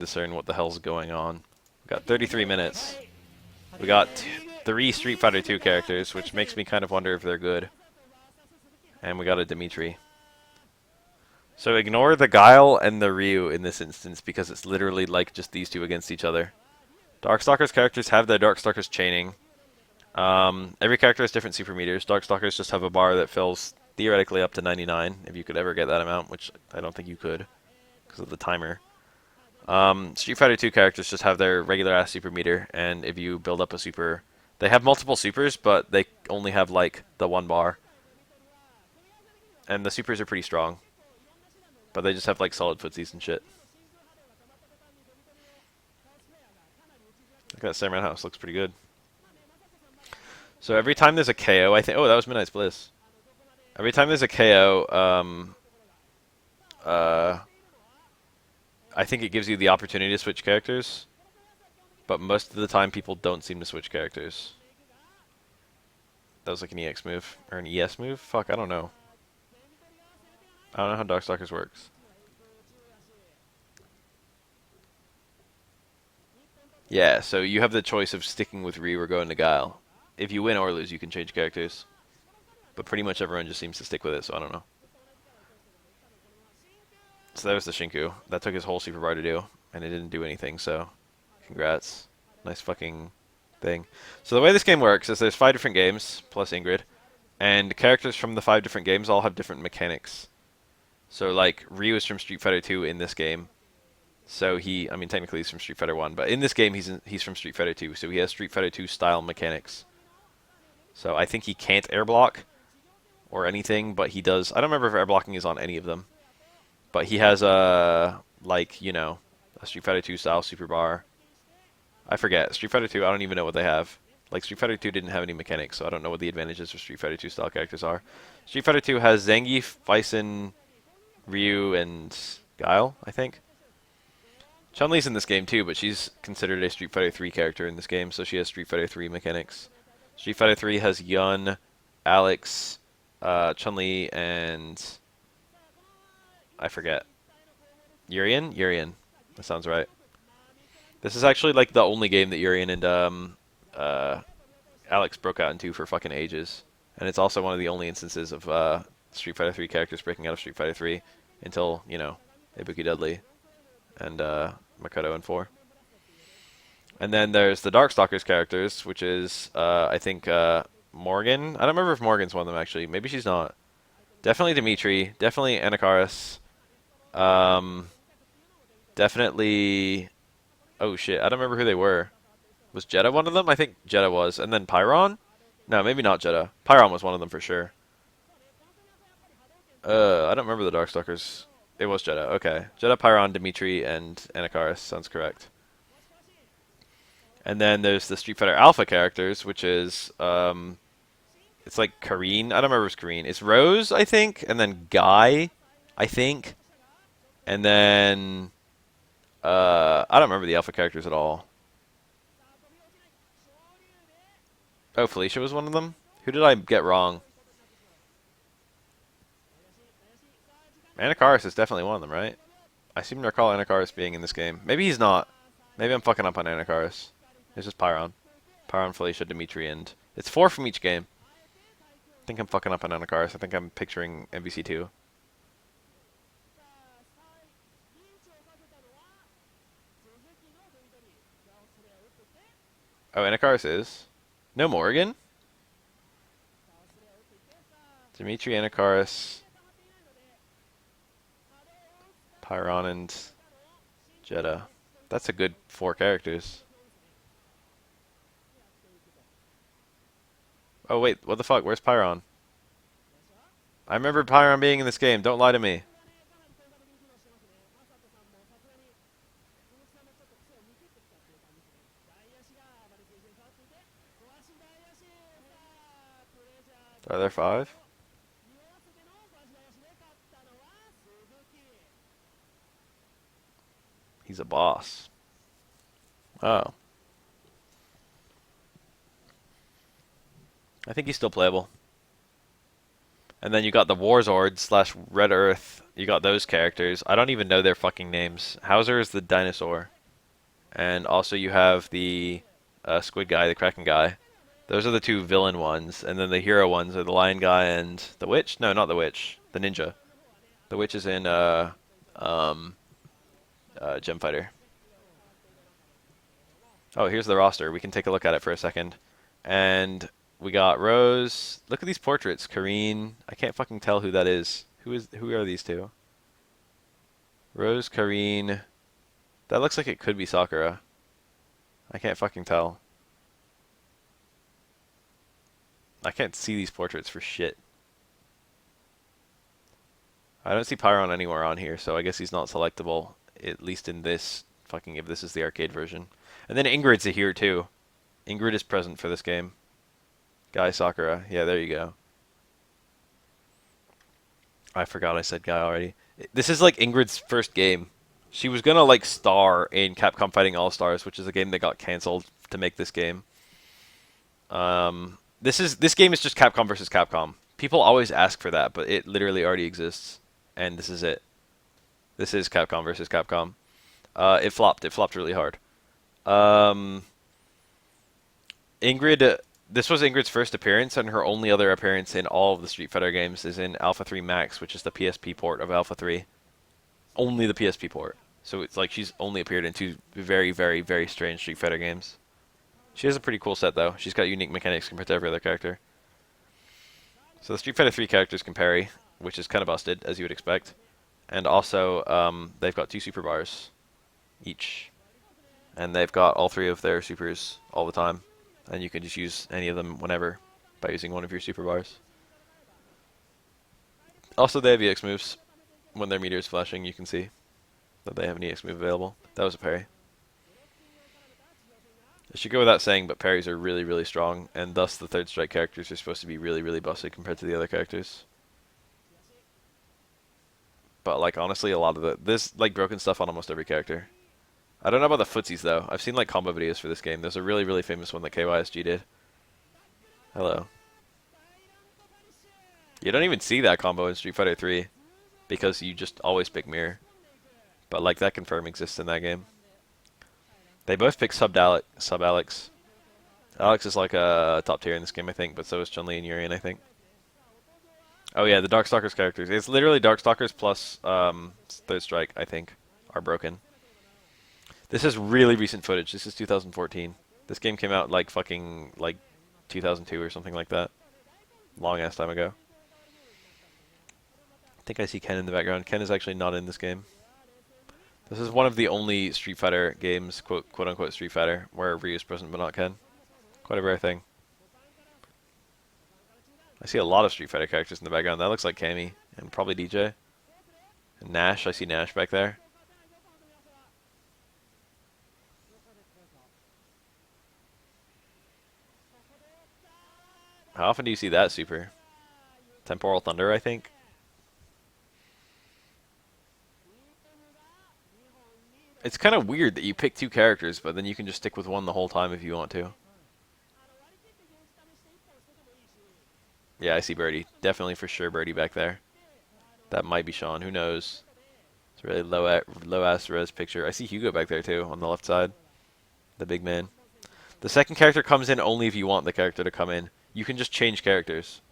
discern what the hell's going on. We got 33 minutes. We got 3 Street Fighter 2 characters, which makes me kind of wonder if they're good. And we got a Dimitri. So ignore the Guile and the Ryu in this instance because it's literally like just these two against each other. Darkstalkers characters have their Darkstalkers chaining. Every character has different super meters. Darkstalkers just have a bar that fills theoretically up to 99, if you could ever get that amount, which I don't think you could because of the timer. Street Fighter 2 characters just have their regular ass super meter, and if you build up a super, they have multiple supers, but they only have like the one bar. And the supers are pretty strong, but they just have like solid footsies and shit. Look at that Samurai House, looks pretty good. So every time there's a KO, I think. Oh, that was Midnight's Bliss. Every time there's a KO, I think it gives you the opportunity to switch characters, but most of the time people don't seem to switch characters. That was like an EX move, or an ES move? Fuck, I don't know. I don't know how Darkstalkers works. Yeah, so you have the choice of sticking with Ryu or going to Guile. If you win or lose, you can change characters. But pretty much everyone just seems to stick with it, so I don't know. So that was the Shinku. That took his whole super bar to do, and it didn't do anything, so congrats. Nice fucking thing. So the way this game works is there's 5 different games, plus Ingrid, and characters from the 5 different games all have different mechanics. So like, Ryu is from Street Fighter 2 in this game. So I mean technically he's from Street Fighter 1, but in this game he's from Street Fighter 2, so he has Street Fighter 2 style mechanics. So I think he can't air block or anything, but he does. I don't remember if air blocking is on any of them. But he has like, you know, a Street Fighter 2 style super bar. I forget. Street Fighter 2, I don't even know what they have. Like, Street Fighter 2 didn't have any mechanics, so I don't know what the advantages for Street Fighter 2 style characters are. Street Fighter 2 has Zangief, Bison, Ryu, and Guile, I think. Chun-Li's in this game too, but she's considered a Street Fighter 3 character in this game, so she has Street Fighter 3 mechanics. Street Fighter 3 has Yun, Alex, Chun-Li, and I forget. Urien? Urien. That sounds right. This is actually like the only game that Urien and Alex broke out into for fucking ages. And it's also one of the only instances of Street Fighter 3 characters breaking out of Street Fighter 3 until, you know, Ibuki Dudley and Makoto in 4. And then there's the Darkstalkers characters, which is, I think, Morgan. I don't remember if Morgan's one of them, actually. Maybe she's not. Definitely Dimitri. Definitely Anakaris. Definitely... Oh, shit. I don't remember who they were. Was Jeddah one of them? I think Jeddah was. And then Pyron? No, maybe not Jeddah. Pyron was one of them for sure. I don't remember the Darkstalkers. It was Jeddah. Okay. Jeddah, Pyron, Dimitri, and Anakaris. Sounds correct. And then there's the Street Fighter Alpha characters, which is, it's like Kareen. I don't remember if it's Kareen. It's Rose, I think, and then Guy, I think. And then, I don't remember the Alpha characters at all. Oh, Felicia was one of them? Who did I get wrong? Anakaris is definitely one of them, right? I seem to recall Anakaris being in this game. Maybe he's not. Maybe I'm fucking up on Anakaris. It's just Pyron. Pyron, Felicia, Dimitri, and... It's 4 from each game. I think I'm fucking up on Anakaris. I think I'm picturing MVC2. Oh, Anakaris is? No Morgan? Dimitri, Anakaris, Pyron, and Jeddah. That's a good 4 characters. Oh, wait, what the fuck? Where's Pyron? I remember Pyron being in this game. Don't lie to me. Are there 5? He's a boss. Oh. I think he's still playable. And then you got the Warzord slash Red Earth. You got those characters. I don't even know their fucking names. Hauser is the dinosaur. And also you have the squid guy, the kraken guy. Those are the two villain ones. And then the hero ones are the lion guy and the witch? No, not the witch. The ninja. The witch is in um, Gem Fighter. Oh, here's the roster. We can take a look at it for a second. And we got Rose. Look at these portraits. Karine. I can't fucking tell who that is. Who are these two? Rose, Karine. That looks like it could be Sakura. I can't fucking tell. I can't see these portraits for shit. I don't see Pyron anywhere on here, so I guess he's not selectable, at least in this fucking, if this is the arcade version. And then Ingrid's here too. Ingrid is present for this game. Guy Sakura. Yeah, there you go. I forgot I said Guy already. This is like Ingrid's first game. She was gonna like star in Capcom Fighting All Stars, which is a game that got canceled to make this game. This game is just Capcom versus Capcom. People always ask for that, but it literally already exists, and this is it. This is Capcom versus Capcom. It flopped. It flopped really hard. Um, Ingrid. This was Ingrid's first appearance, and her only other appearance in all of the Street Fighter games is in Alpha 3 Max, which is the PSP port of Alpha 3. Only the PSP port. So it's like she's only appeared in two very, very, very strange Street Fighter games. She has a pretty cool set, though. She's got unique mechanics compared to every other character. So the Street Fighter 3 characters can parry, which is kind of busted, as you would expect. And also, they've got 2 super bars each. And they've got all 3 of their supers all the time. And you can just use any of them whenever by using one of your super bars. Also, they have EX moves. When their meter is flashing, you can see that they have an EX move available. That was a parry. It should go without saying, but parries are really, really strong, and thus the third strike characters are supposed to be really, really busted compared to the other characters. But like honestly, a lot of there's like broken stuff on almost every character. I don't know about the footsies though. I've seen like combo videos for this game. There's a really, really famous one that KYSG did. Hello. You don't even see that combo in Street Fighter 3 because you just always pick mirror. But like that confirm exists in that game. They both pick sub Alex. Alex is like a top tier in this game, I think, but so is Chun-Li and Urien, I think. Oh yeah, the Darkstalkers characters. It's literally Darkstalkers plus Third Strike, I think, are broken. This is really recent footage. This is 2014. This game came out like fucking like 2002 or something like that. Long ass time ago. I think I see Ken in the background. Ken is actually not in this game. This is one of the only Street Fighter games, quote unquote Street Fighter, where Ryu is present but not Ken. Quite a rare thing. I see a lot of Street Fighter characters in the background. That looks like Cammy and probably DJ. And Nash, I see Nash back there. How often do you see that super? Temporal Thunder, I think. It's kind of weird that you pick 2 characters, but then you can just stick with one the whole time if you want to. Yeah, I see Birdie. Definitely for sure Birdie back there. That might be Sean. Who knows? It's a really low-ass res picture. I see Hugo back there too on the left side. The big man. The second character comes in only if you want the character to come in. You can just change characters.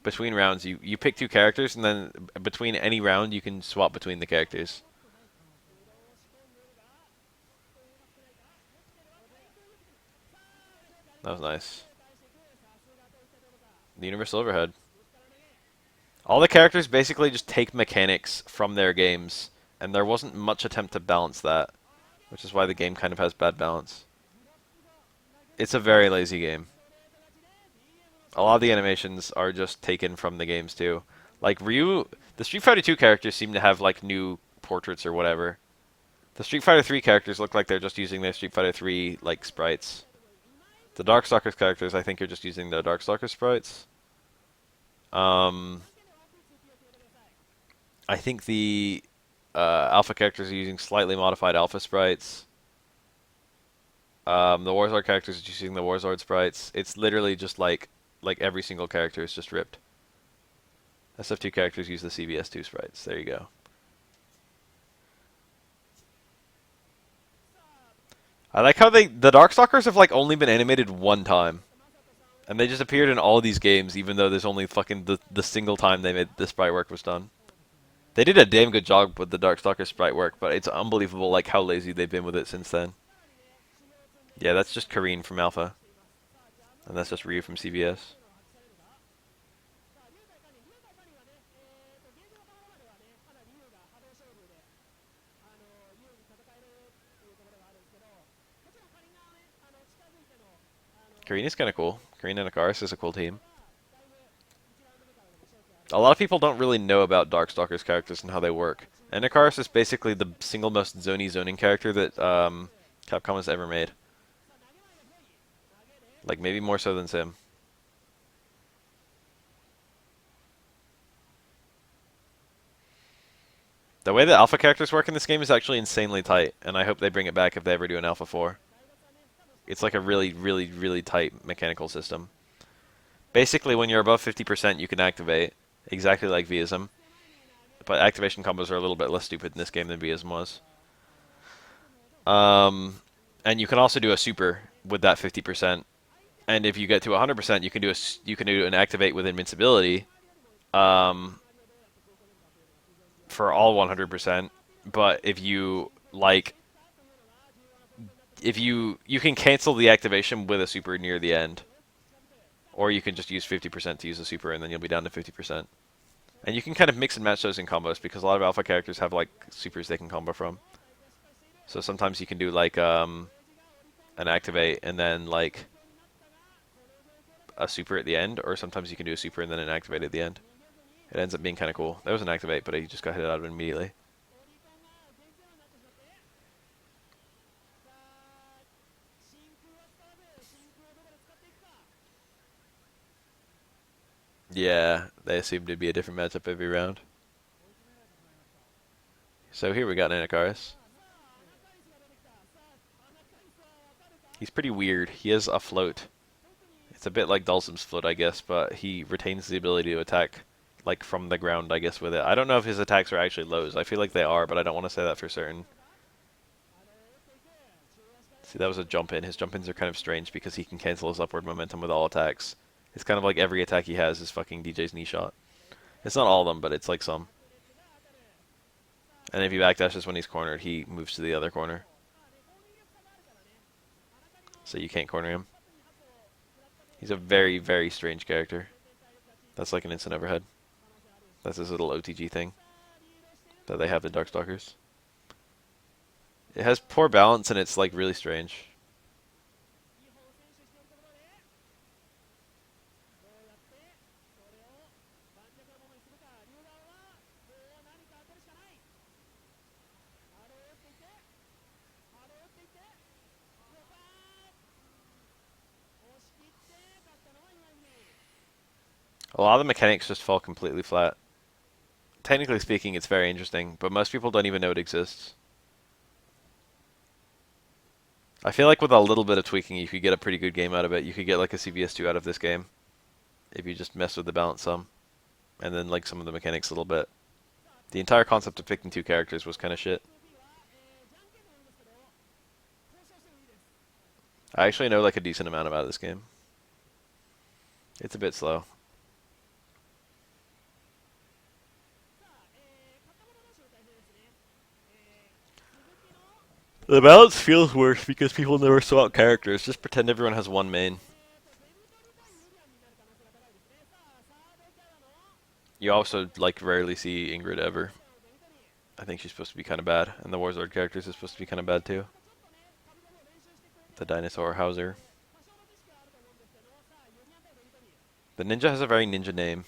Between rounds, you pick 2 characters, and then between any round, you can swap between the characters. That was nice. The Universal Overhead. All the characters basically just take mechanics from their games, and there wasn't much attempt to balance that, which is why the game kind of has bad balance. It's a very lazy game. A lot of the animations are just taken from the games too. Like Ryu, the Street Fighter 2 characters seem to have like new portraits or whatever. The Street Fighter 3 characters look like they're just using their Street Fighter 3 like sprites. The Darkstalkers characters, I think, are just using the Darkstalkers sprites. I think the Alpha characters are using slightly modified Alpha sprites. The Warzord characters are using the Warzord sprites. It's literally just like every single character is just ripped. SF2 characters use the CBS2 sprites. There you go. I like how the Darkstalkers have like only been animated one time. And they just appeared in all of these games, even though there's only fucking the single time they made the sprite work was done. They did a damn good job with the Darkstalker sprite work, but it's unbelievable like how lazy they've been with it since then. Yeah, that's just Kareen from Alpha. And that's just Ryu from CBS. Kareen is kind of cool. Kareen and Akaris is a cool team. A lot of people don't really know about Darkstalker's characters and how they work. And Akaris is basically the single most zoning character that Capcom has ever made. Like, maybe more so than Sim. The way the alpha characters work in this game is actually insanely tight, and I hope they bring it back if they ever do an Alpha 4. It's like a really tight mechanical system. Basically, when you're above 50%, you can activate, exactly like Vism. But activation combos are a little bit less stupid in this game than Vism was. And you can also do a super with that 50%. And if you get to 100%, you can do an activate with invincibility. For all 100%, but if you you can cancel the activation with a super near the end, or you can just use 50% to use a super, and then you'll be down to 50%. And you can kind of mix and match those in combos because a lot of alpha characters have like supers they can combo from. So sometimes you can do like an activate and then like a super at the end, or sometimes you can do a super and then an activate at the end. It ends up being kind of cool. That was an activate, but he just got hit out of it immediately. Yeah, they assumed it'd be a different matchup every round. So here we got Anakaris. He's pretty weird. He has a float. It's a bit like Dulcim's float, I guess, but he retains the ability to attack like from the ground, I guess, with it. I don't know if his attacks are actually lows. I feel like they are, but I don't want to say that for certain. See, that was a jump in. His jump ins are kind of strange because he can cancel his upward momentum with all attacks. It's kind of like every attack he has is fucking DJ's knee shot. It's not all of them, but it's like some. And if he backdashes when he's cornered, he moves to the other corner. So you can't corner him. He's a very strange character. That's like an instant overhead. That's his little OTG thing that they have in Darkstalkers. It has poor balance and it's like really strange. A lot of the mechanics just fall completely flat. Technically speaking, it's very interesting, but most people don't even know it exists. I feel like with a little bit of tweaking, you could get a pretty good game out of it. You could get like a CVS2 out of this game if you just mess with the balance some, and then like some of the mechanics a little bit. The entire concept of picking two characters was kind of shit. I actually know like a decent amount about this game. It's a bit slow. The balance feels worse because people never swap characters. Just pretend everyone has one main. You also like rarely see Ingrid ever. I think she's supposed to be kind of bad, and the Warzord characters are supposed to be kind of bad too. The dinosaur Hauser. The ninja has a very ninja name.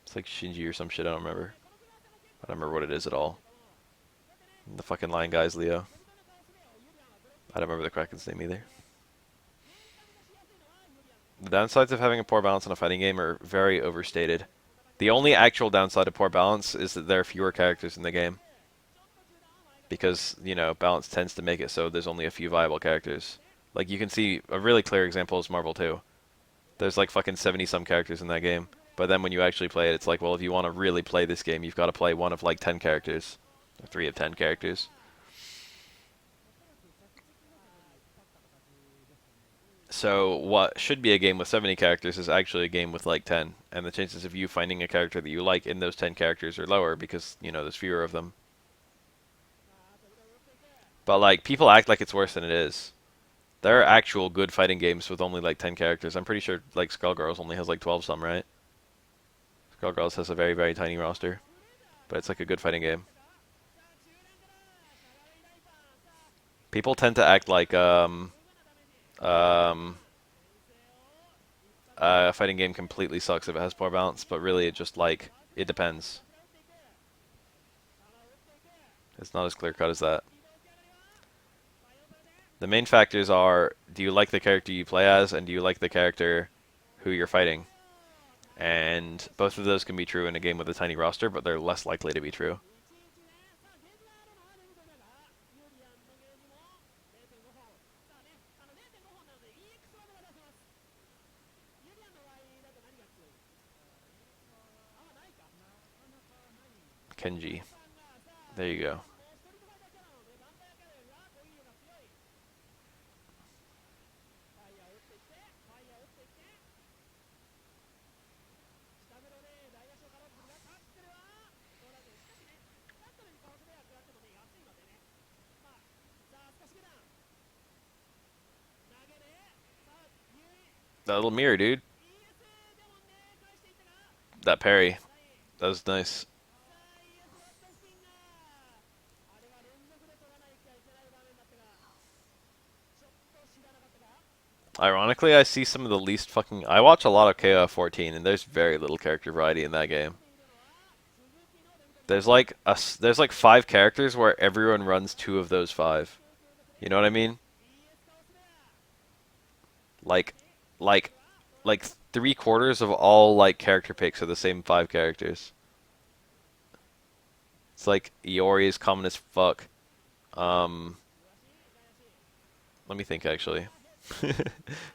It's like Shinji or some shit, I don't remember. I don't remember what it is at all. And the fucking lion guy's Leo. I don't remember the Kraken's name either. The downsides of having a poor balance in a fighting game are very overstated. The only actual downside of poor balance is that there are fewer characters in the game. Because, you know, balance tends to make it so there's only a few viable characters. Like, you can see a really clear example is Marvel 2. There's like fucking 70 some characters in that game. But then when you actually play it, it's like, well, if you want to really play this game, you've got to play one of like 10 characters, or 3 of 10 characters. So what should be a game with 70 characters is actually a game with like 10, and the chances of you finding a character that you like in those 10 characters are lower because, you know, there's fewer of them. But like people act like it's worse than it is. There are actual good fighting games with only like 10 characters. I'm pretty sure like Skullgirls only has like 12 some, right? Skullgirls has a very, very tiny roster, but it's like a good fighting game. People tend to act like um, a fighting game completely sucks if it has poor balance, but really it just like it depends. It's not as clear cut as that. The main factors are: do you like the character you play as, and do you like the character who you're fighting? And both of those can be true in a game with a tiny roster, but they're less likely to be true. Kenji. There you go. That little mirror, dude. That parry. That was nice. Ironically, I see some of the least fucking. I watch a lot of KOF 14, and there's very little character variety in that game. There's like 5 characters where everyone runs 2 of those 5. You know what I mean? Like, like, like 3/4 of all like character picks are the same 5 characters. It's like Iori is common as fuck. Um, Let me think actually.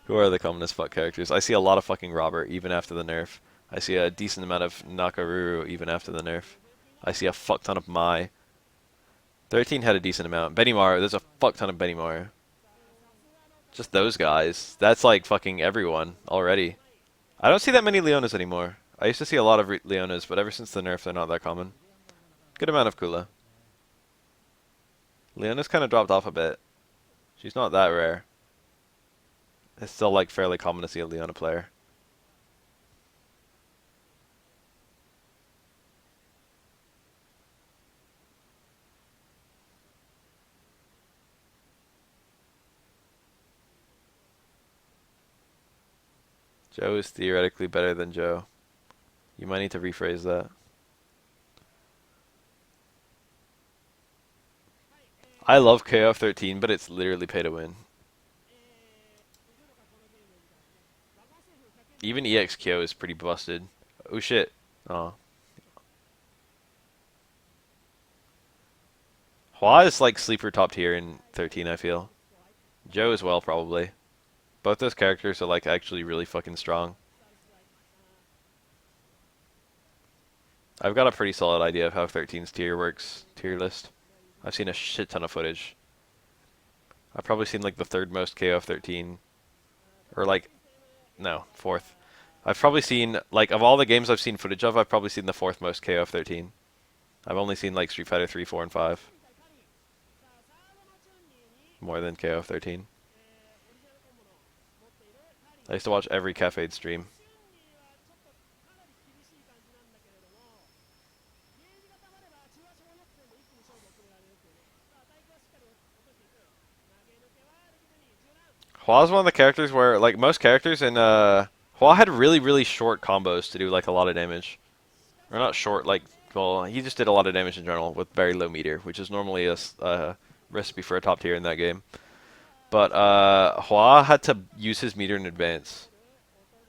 Who are the common as fuck characters? I see a lot of fucking Robert even after the nerf. I see a decent amount of Nakaruru even after the nerf. I see a fuck ton of Mai. 13 had a decent amount. Benimaru, there's a fuck ton of Benimaru. Just those guys. That's like fucking everyone already. I don't see that many Leonas anymore. I used to see a lot of Leonas, but ever since the nerf, they're not that common. Good amount of Kula. Leona's kind of dropped off a bit. She's not that rare. It's still like fairly common to see a Leona player. Joe is theoretically better than Joe. You might need to rephrase that. I love KOF 13, but it's literally pay to win. Even EXKO is pretty busted. Oh shit. Oh. Hua is like sleeper top tier in 13, I feel. Joe as well, probably. Both those characters are like actually really fucking strong. I've got a pretty solid idea of how 13's tier works, tier list. I've seen a shit ton of footage. I've probably seen like the 3rd most KOF 13, or like, no, 4th. I've probably seen, like, of all the games I've seen footage of, I've probably seen the 4th most KOF 13. I've only seen like Street Fighter 3, 4, and 5. More than KOF 13. I used to watch every Cafe'd stream. Hua's one of the characters where, like, most characters in, Hua had really, really short combos to do, like, a lot of damage. Or not short, like, well, he just did a lot of damage in general with very low meter, which is normally a recipe for a top tier in that game. But, Hua had to use his meter in advance.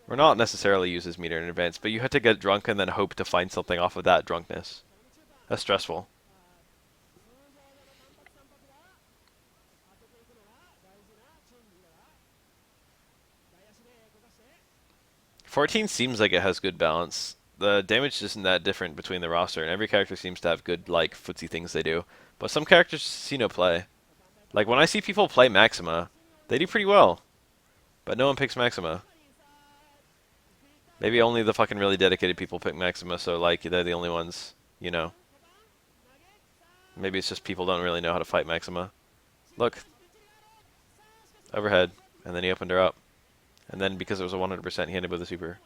Or not necessarily use his meter in advance, but you had to get drunk and then hope to find something off of that drunkenness. That's stressful. 14 seems like it has good balance. The damage isn't that different between the roster, and every character seems to have good, like, footsie things they do. But some characters see no play. Like, when I see people play Maxima, they do pretty well. But no one picks Maxima. Maybe only the fucking really dedicated people pick Maxima, so, like, they're the only ones, you know. Maybe it's just people don't really know how to fight Maxima. Look. Overhead. And then he opened her up. And then, because it was a 100%, he ended with a super.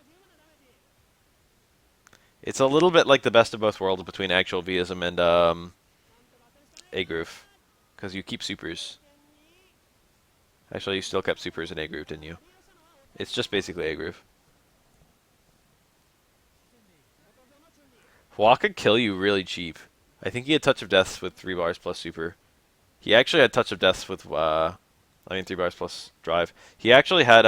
It's a little bit like the best of both worlds between actual Vism and A-Groove. Because you keep supers. Actually, you still kept supers in A-Groove, didn't you? It's just basically A-Groove. Hua could kill you really cheap. I think he had Touch of Death with 3 bars plus super. He actually had Touch of Death with, 3 bars plus drive. He actually had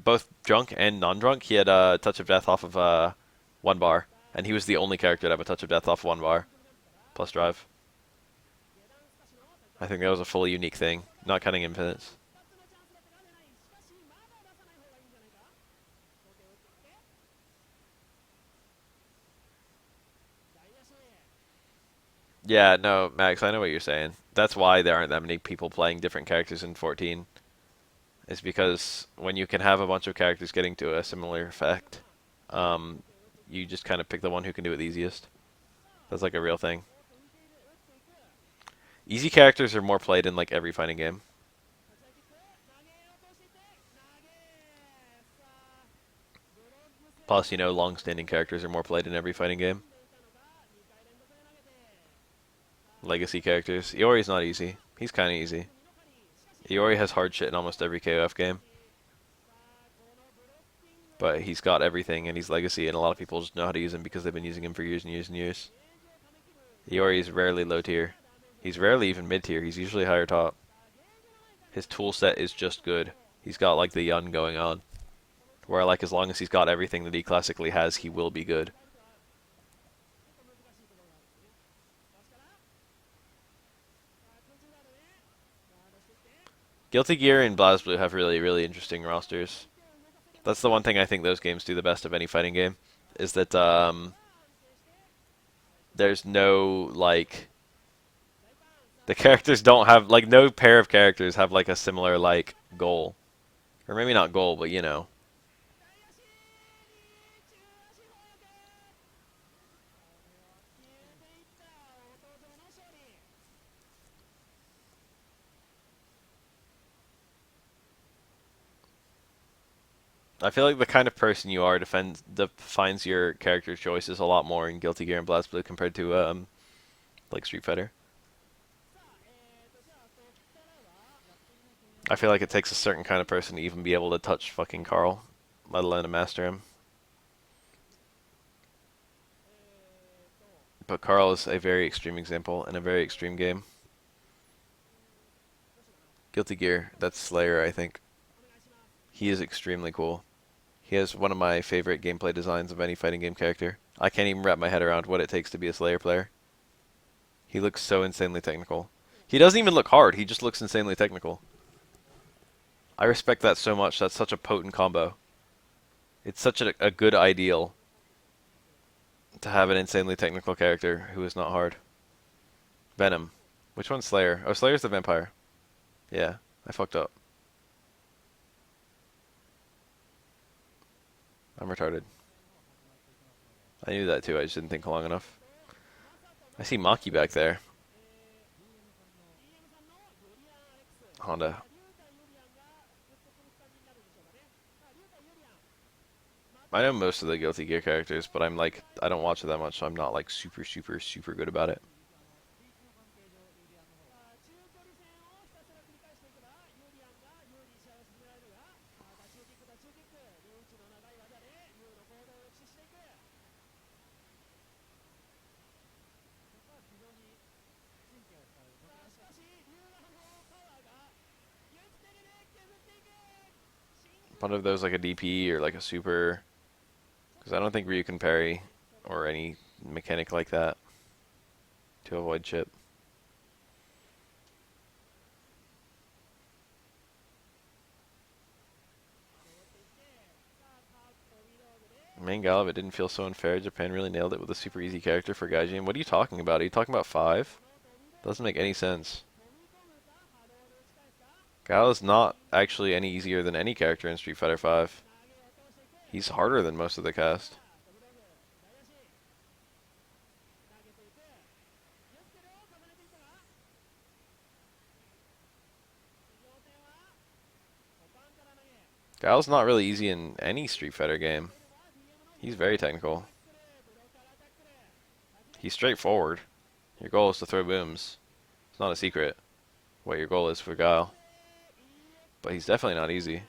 both drunk and non-drunk. He had Touch of Death off of 1 bar. And he was the only character to have a Touch of Death off 1 bar plus drive. I think that was a fully unique thing, not counting infinites. Yeah, no, Max, I know what you're saying. That's why there aren't that many people playing different characters in 14. Is because when you can have a bunch of characters getting to a similar effect, you just kind of pick the one who can do it the easiest. That's like a real thing. Easy characters are more played in like every fighting game. Plus, you know, long-standing characters are more played in every fighting game. Legacy characters. Iori's not easy. He's kind of easy. Iori has hard shit in almost every KOF game. But he's got everything, and he's legacy, and a lot of people just know how to use him because they've been using him for years and years and years. Iori is rarely low tier. He's rarely even mid tier. He's usually higher top. His tool set is just good. He's got like the Yun going on. Where like as long as he's got everything that he classically has, he will be good. Guilty Gear and BlazBlue have really, really interesting rosters. That's the one thing I think those games do the best of any fighting game, is that there's no like the characters don't have like no pair of characters have like a similar like goal, or maybe not goal, but you know. I feel like the kind of person you are defines your character choices a lot more in Guilty Gear and BlazBlue compared to like Street Fighter. I feel like it takes a certain kind of person to even be able to touch fucking Carl, let alone to master him. But Carl is a very extreme example in a very extreme game. Guilty Gear, that's Slayer, I think. He is extremely cool. He has one of my favorite gameplay designs of any fighting game character. I can't even wrap my head around what it takes to be a Slayer player. He looks so insanely technical. He doesn't even look hard, he just looks insanely technical. I respect that so much. That's such a potent combo. It's such a good ideal to have an insanely technical character who is not hard. Venom. Which one's Slayer? Oh, Slayer's the vampire. Yeah, I fucked up. I'm retarded. I knew that too, I just didn't think long enough. I see Maki back there. Honda. I know most of the Guilty Gear characters, but I'm like, I don't watch it that much, so I'm not like super, super, super good about it. One of those like a DP or like a super, because I don't think Ryu can parry or any mechanic like that to avoid chip. Main Gallup, it didn't feel so unfair. Japan really nailed it with a super easy character for Gaijin. What are you talking about? Are you talking about 5? Doesn't make any sense. Gal is not actually any easier than any character in Street Fighter 5. He's harder than most of the cast. Gal's not really easy in any Street Fighter game. He's very technical. He's straightforward. Your goal is to throw booms. It's not a secret what your goal is for Guile. But he's definitely not easy.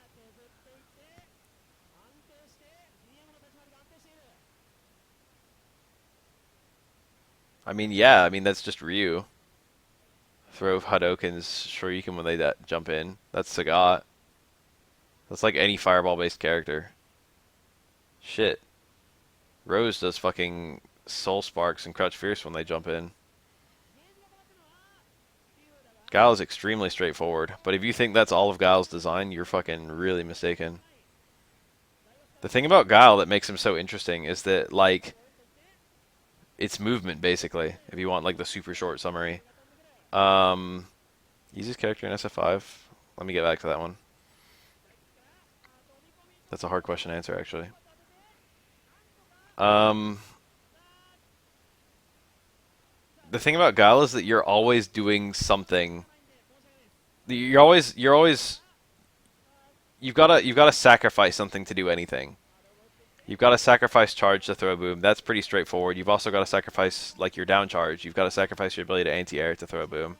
I mean, yeah, I mean, that's just Ryu. Throw Hadokens, Shuriken when they jump in. That's Sagat. That's like any fireball-based character. Shit. Rose does fucking Soul Sparks and Crouch Fierce when they jump in. Guile is extremely straightforward, but if you think that's all of Guile's design, you're fucking really mistaken. The thing about Guile that makes him so interesting is that, like, it's movement, basically, if you want, like, the super short summary. Easiest character in SF5? Let me get back to that one. That's a hard question to answer, actually. The thing about Guile is that you're always doing something. You've gotta sacrifice something to do anything. You've got to sacrifice charge to throw a boom. That's pretty straightforward. You've also got to sacrifice like your down charge. You've got to sacrifice your ability to anti-air to throw a boom.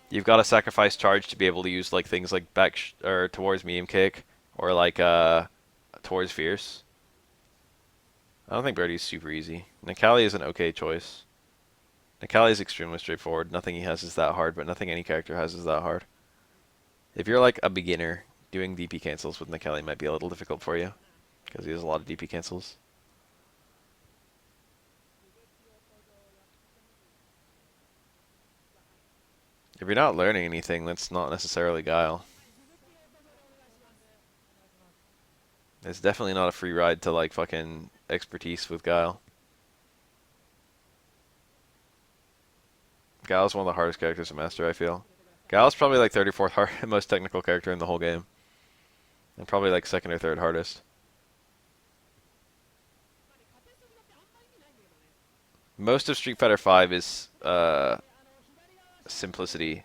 You've got to sacrifice charge to be able to use like things like back or towards medium kick or like towards fierce. I don't think Birdie's super easy. Nikali is an okay choice. Nikali is extremely straightforward. Nothing he has is that hard, but nothing any character has is that hard. If you're like a beginner, doing DP cancels with Nikali might be a little difficult for you, because he has a lot of DP cancels. If you're not learning anything, that's not necessarily Guile. It's definitely not a free ride to like fucking expertise with Guile. Guile's one of the hardest characters to master, I feel. Guile's probably like 34th most technical character in the whole game. And probably like 2nd or 3rd hardest. Most of Street Fighter V is simplicity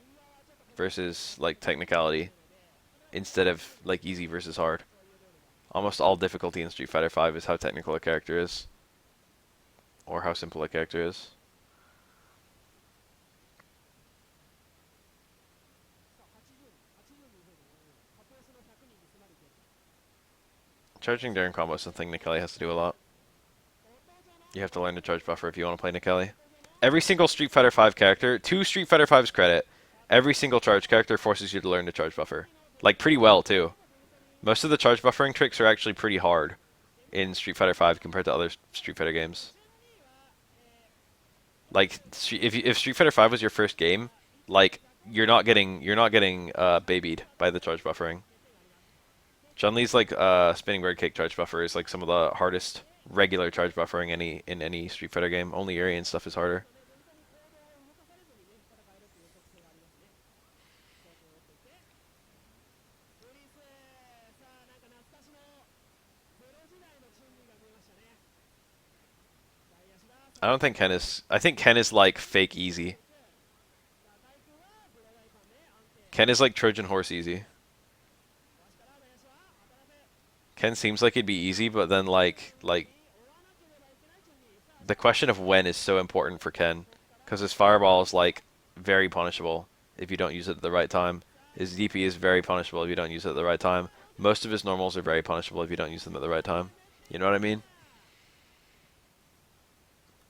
versus like technicality instead of like easy versus hard. Almost all difficulty in Street Fighter V is how technical a character is. Or how simple a character is. Charging during combo is something Nikali has to do a lot. You have to learn to charge buffer if you want to play Nikali. Every single Street Fighter V character, to Street Fighter V's credit, every single charge character forces you to learn to charge buffer. Like, pretty well, too. Most of the charge buffering tricks are actually pretty hard in Street Fighter V compared to other Street Fighter games. Like, if Street Fighter V was your first game, like, you're not getting babied by the charge buffering. Chun-Li's like spinning bird kick charge buffer is like some of the hardest regular charge buffering in any Street Fighter game. Only Uri and stuff is harder. I don't think Ken is. I think Ken is like fake easy. Ken is like Trojan horse easy. Ken seems like it'd be easy, but then like the question of when is so important for Ken, because his fireball is like very punishable if you don't use it at the right time. His DP is very punishable if you don't use it at the right time. Most of his normals are very punishable if you don't use them at the right time. You know what I mean?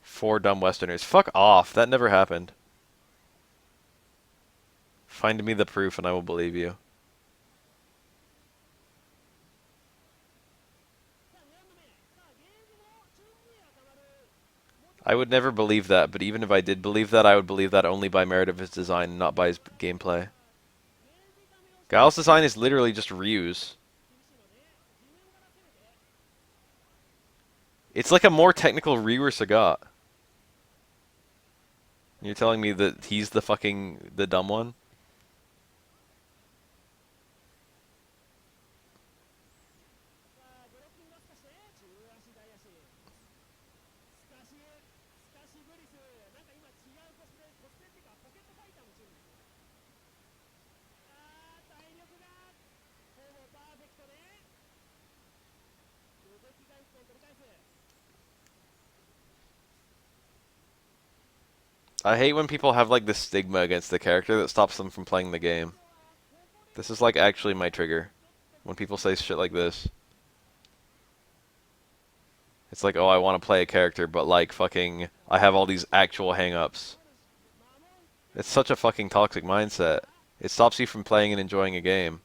4 dumb Westerners. Fuck off. That never happened. Find me the proof and I will believe you. I would never believe that, but even if I did believe that, I would believe that only by merit of his design, not by his gameplay. Guile's design is literally just Ryu's. It's like a more technical Ryu or Sagat. You're telling me that he's the dumb one? I hate when people have like this stigma against the character that stops them from playing the game. This is like actually my trigger. When people say shit like this. It's like, oh, I want to play a character, but like fucking I have all these actual hang-ups. It's such a fucking toxic mindset. It stops you from playing and enjoying a game.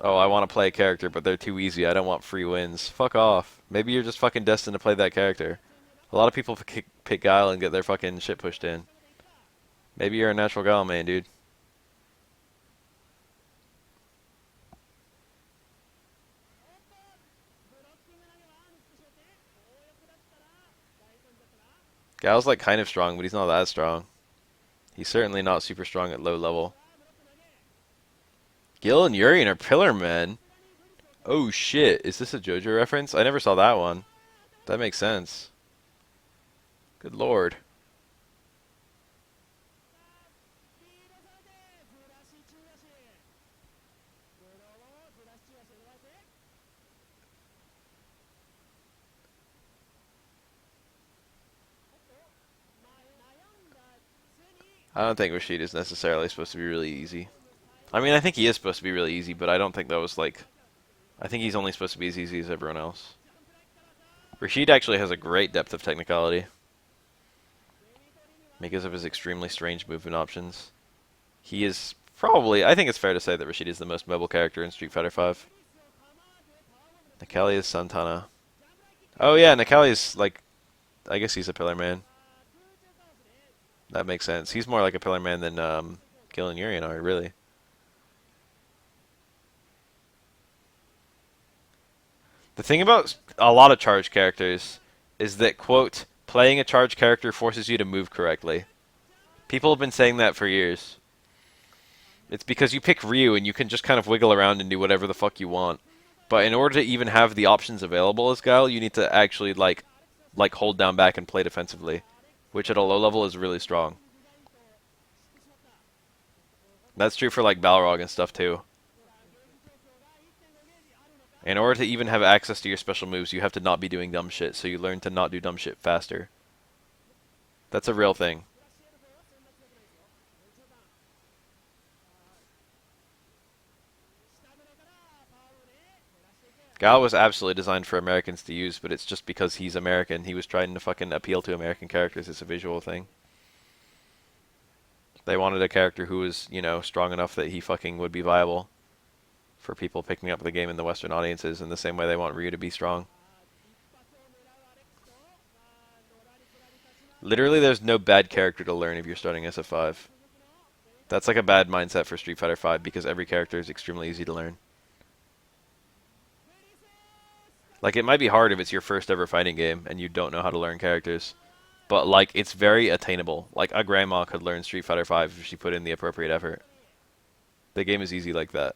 Oh, I want to play a character, but they're too easy. I don't want free wins. Fuck off. Maybe you're just fucking destined to play that character. A lot of people pick Guile and get their fucking shit pushed in. Maybe you're a natural Guile man, dude. Guile's like kind of strong, but he's not that strong. He's certainly not super strong at low level. Gil and Urien are pillar men. Oh shit, is this a JoJo reference? I never saw that one. That makes sense. Good lord. I don't think Rashid is necessarily supposed to be really easy. I mean, I think he is supposed to be really easy, but I don't think that was like... I think he's only supposed to be as easy as everyone else. Rashid actually has a great depth of technicality. Because of his extremely strange movement options. He is probably... I think it's fair to say that Rashid is the most mobile character in Street Fighter V. Nakali is Santana. Oh yeah, Nakali is like... I guess he's a pillar man. That makes sense. He's more like a pillar man than Gil and Urien are, really. The thing about a lot of charge characters is that, quote, playing a charge character forces you to move correctly. People have been saying that for years. It's because you pick Ryu and you can just kind of wiggle around and do whatever the fuck you want. But in order to even have the options available as Guile, you need to actually like hold down back and play defensively, which at a low level is really strong. That's true for like Balrog and stuff too. In order to even have access to your special moves, you have to not be doing dumb shit, so you learn to not do dumb shit faster. That's a real thing. Guile was absolutely designed for Americans to use, but it's just because he's American. He was trying to fucking appeal to American characters. It's a visual thing. They wanted a character who was, you know, strong enough that he fucking would be viable for people picking up the game in the Western audiences in the same way they want Ryu to be strong. Literally, there's no bad character to learn if you're starting SF5. That's like a bad mindset for Street Fighter V because every character is extremely easy to learn. Like, it might be hard if it's your first ever fighting game and you don't know how to learn characters. But, like, it's very attainable. Like, a grandma could learn Street Fighter V if she put in the appropriate effort. The game is easy like that.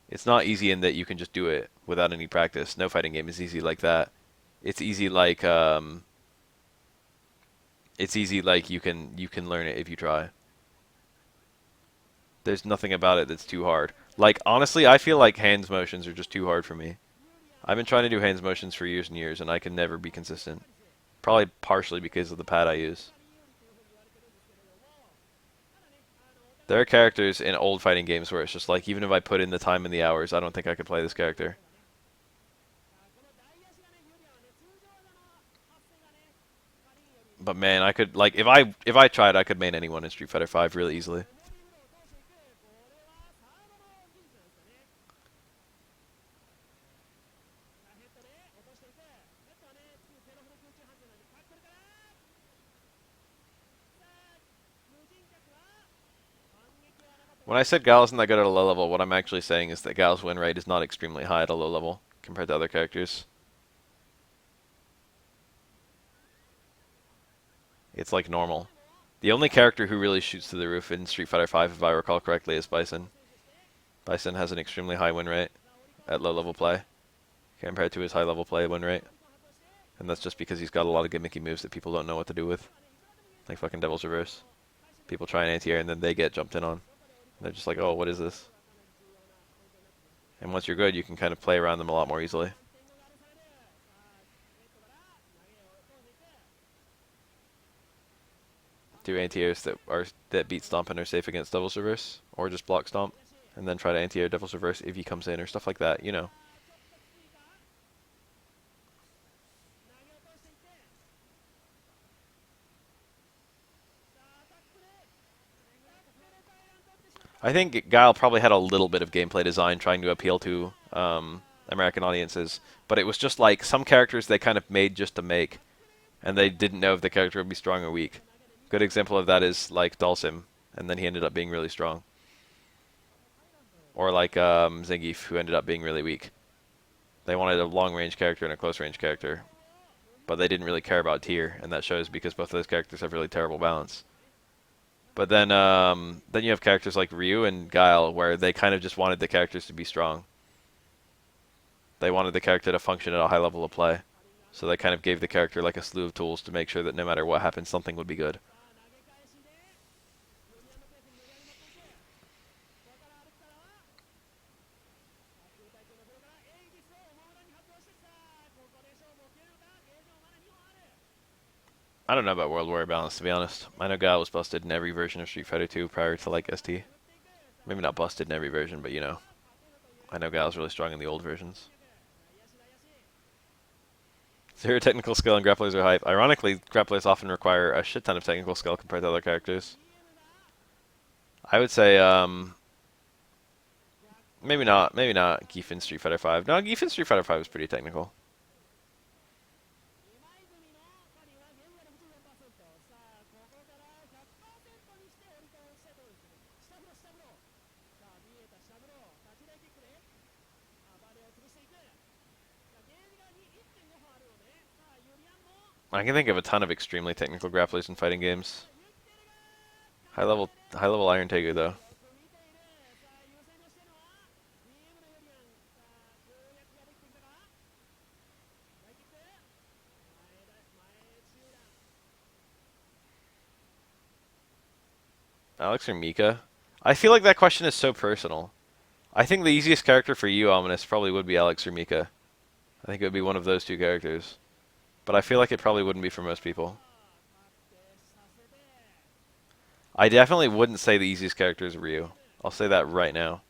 It's not easy in that you can just do it without any practice. No fighting game is easy like that. It's easy like, you can learn it if you try. There's nothing about it that's too hard. Like, honestly, I feel like hands motions are just too hard for me. I've been trying to do hands motions for years and years, and I can never be consistent. Probably partially because of the pad I use. There are characters in old fighting games where it's just like, even if I put in the time and the hours, I don't think I could play this character. But man, I could, like, if I tried, I could main anyone in Street Fighter V really easily. When I said Gal isn't that good at a low level, what I'm actually saying is that Gal's win rate is not extremely high at a low level compared to other characters. It's like normal. The only character who really shoots through the roof in Street Fighter V, if I recall correctly, is Bison. Bison has an extremely high win rate at low level play compared to his high level play win rate. And that's just because he's got a lot of gimmicky moves that people don't know what to do with. Like fucking Devil's Reverse. People try an anti-air and then they get jumped in on. They're just like, oh, what is this? And once you're good, you can kind of play around them a lot more easily. Do anti-airs that beat Stomp and are safe against Devil's Reverse, or just block Stomp, and then try to anti-air Devil's Reverse if he comes in, or stuff like that, you know. I think Guile probably had a little bit of gameplay design trying to appeal to American audiences, but it was just like some characters they kind of made just to make, and they didn't know if the character would be strong or weak. Good example of that is like Dalsim, and then he ended up being really strong. Or like Zangief, who ended up being really weak. They wanted a long-range character and a close-range character, but they didn't really care about tier, and that shows because both of those characters have really terrible balance. But then you have characters like Ryu and Guile, where they kind of just wanted the characters to be strong. They wanted the character to function at a high level of play. So they kind of gave the character like a slew of tools to make sure that no matter what happened, something would be good. I don't know about World Warrior balance, to be honest. I know Guile was busted in every version of Street Fighter 2 prior to like ST. Maybe not busted in every version, but you know. I know Guile's really strong in the old versions. Zero technical skill and grapplers are hype. Ironically, grapplers often require a shit ton of technical skill compared to other characters. I would say, maybe not Gief in Street Fighter 5. No, Gief in Street Fighter 5 is pretty technical. I can think of a ton of extremely technical grapplers in fighting games. High level Iron Tegu though. Alex or Mika? I feel like that question is so personal. I think the easiest character for you, Ominous, probably would be Alex or Mika. I think it would be one of those two characters. But I feel like it probably wouldn't be for most people. I definitely wouldn't say the easiest character is Ryu. I'll say that right now.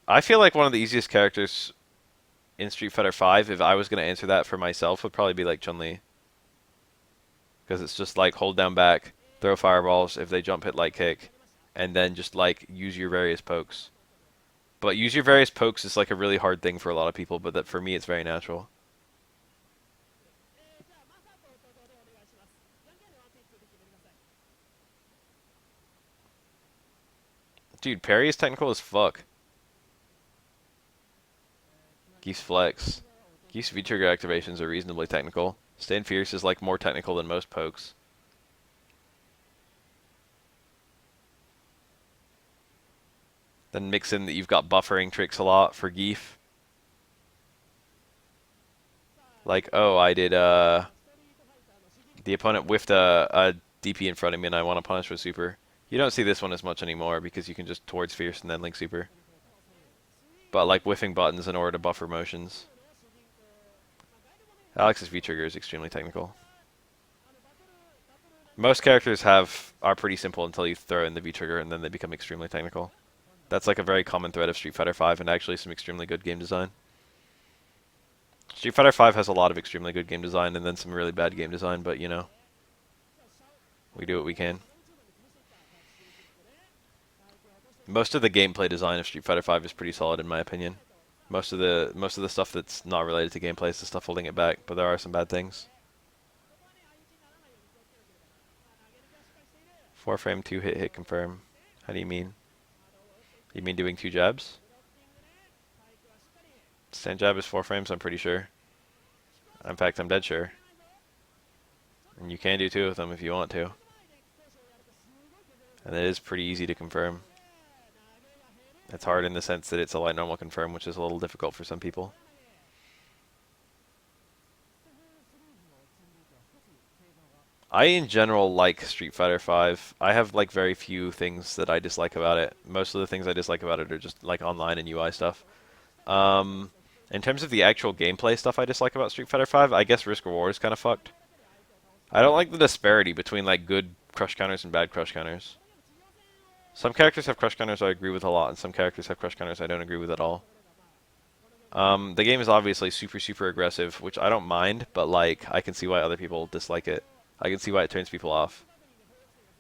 I feel like one of the easiest characters in Street Fighter 5, if I was going to answer that for myself, would probably be like Chun-Li. Because it's just like hold down back, throw fireballs, if they jump hit light kick, and then just like use your various pokes. But use your various pokes is like a really hard thing for a lot of people, but that for me it's very natural. Dude, parry is technical as fuck. Geese flex. Geese V-trigger activations are reasonably technical. Stand fierce is like more technical than most pokes. Then mix in that you've got buffering tricks a lot for Geef. Like, oh, I did, the opponent whiffed a DP in front of me and I want to punish with super. You don't see this one as much anymore because you can just towards fierce and then link super. But like whiffing buttons in order to buffer motions. Alex's V-trigger is extremely technical. Most characters are pretty simple until you throw in the V-trigger and then they become extremely technical. That's like a very common thread of Street Fighter V and actually some extremely good game design. Street Fighter V has a lot of extremely good game design and then some really bad game design, but you know, we do what we can. Most of the gameplay design of Street Fighter V is pretty solid in my opinion. Most of the stuff that's not related to gameplay is the stuff holding it back, but there are some bad things. 4-frame 2-hit confirm. How do you mean? You mean doing 2 jabs? Stand jab is 4 frames, I'm pretty sure. In fact, I'm dead sure. And you can do 2 of them if you want to. And it is pretty easy to confirm. It's hard in the sense that it's a light normal confirm, which is a little difficult for some people. I, in general, like Street Fighter V. I have, like, very few things that I dislike about it. Most of the things I dislike about it are just, like, online and UI stuff. In terms of the actual gameplay stuff I dislike about Street Fighter V, I guess Risk Reward is kind of fucked. I don't like the disparity between, like, good crush counters and bad crush counters. Some characters have crush counters I agree with a lot, and some characters have crush counters I don't agree with at all. The game is obviously super, super aggressive, which I don't mind, but, like, I can see why other people dislike it. I can see why it turns people off.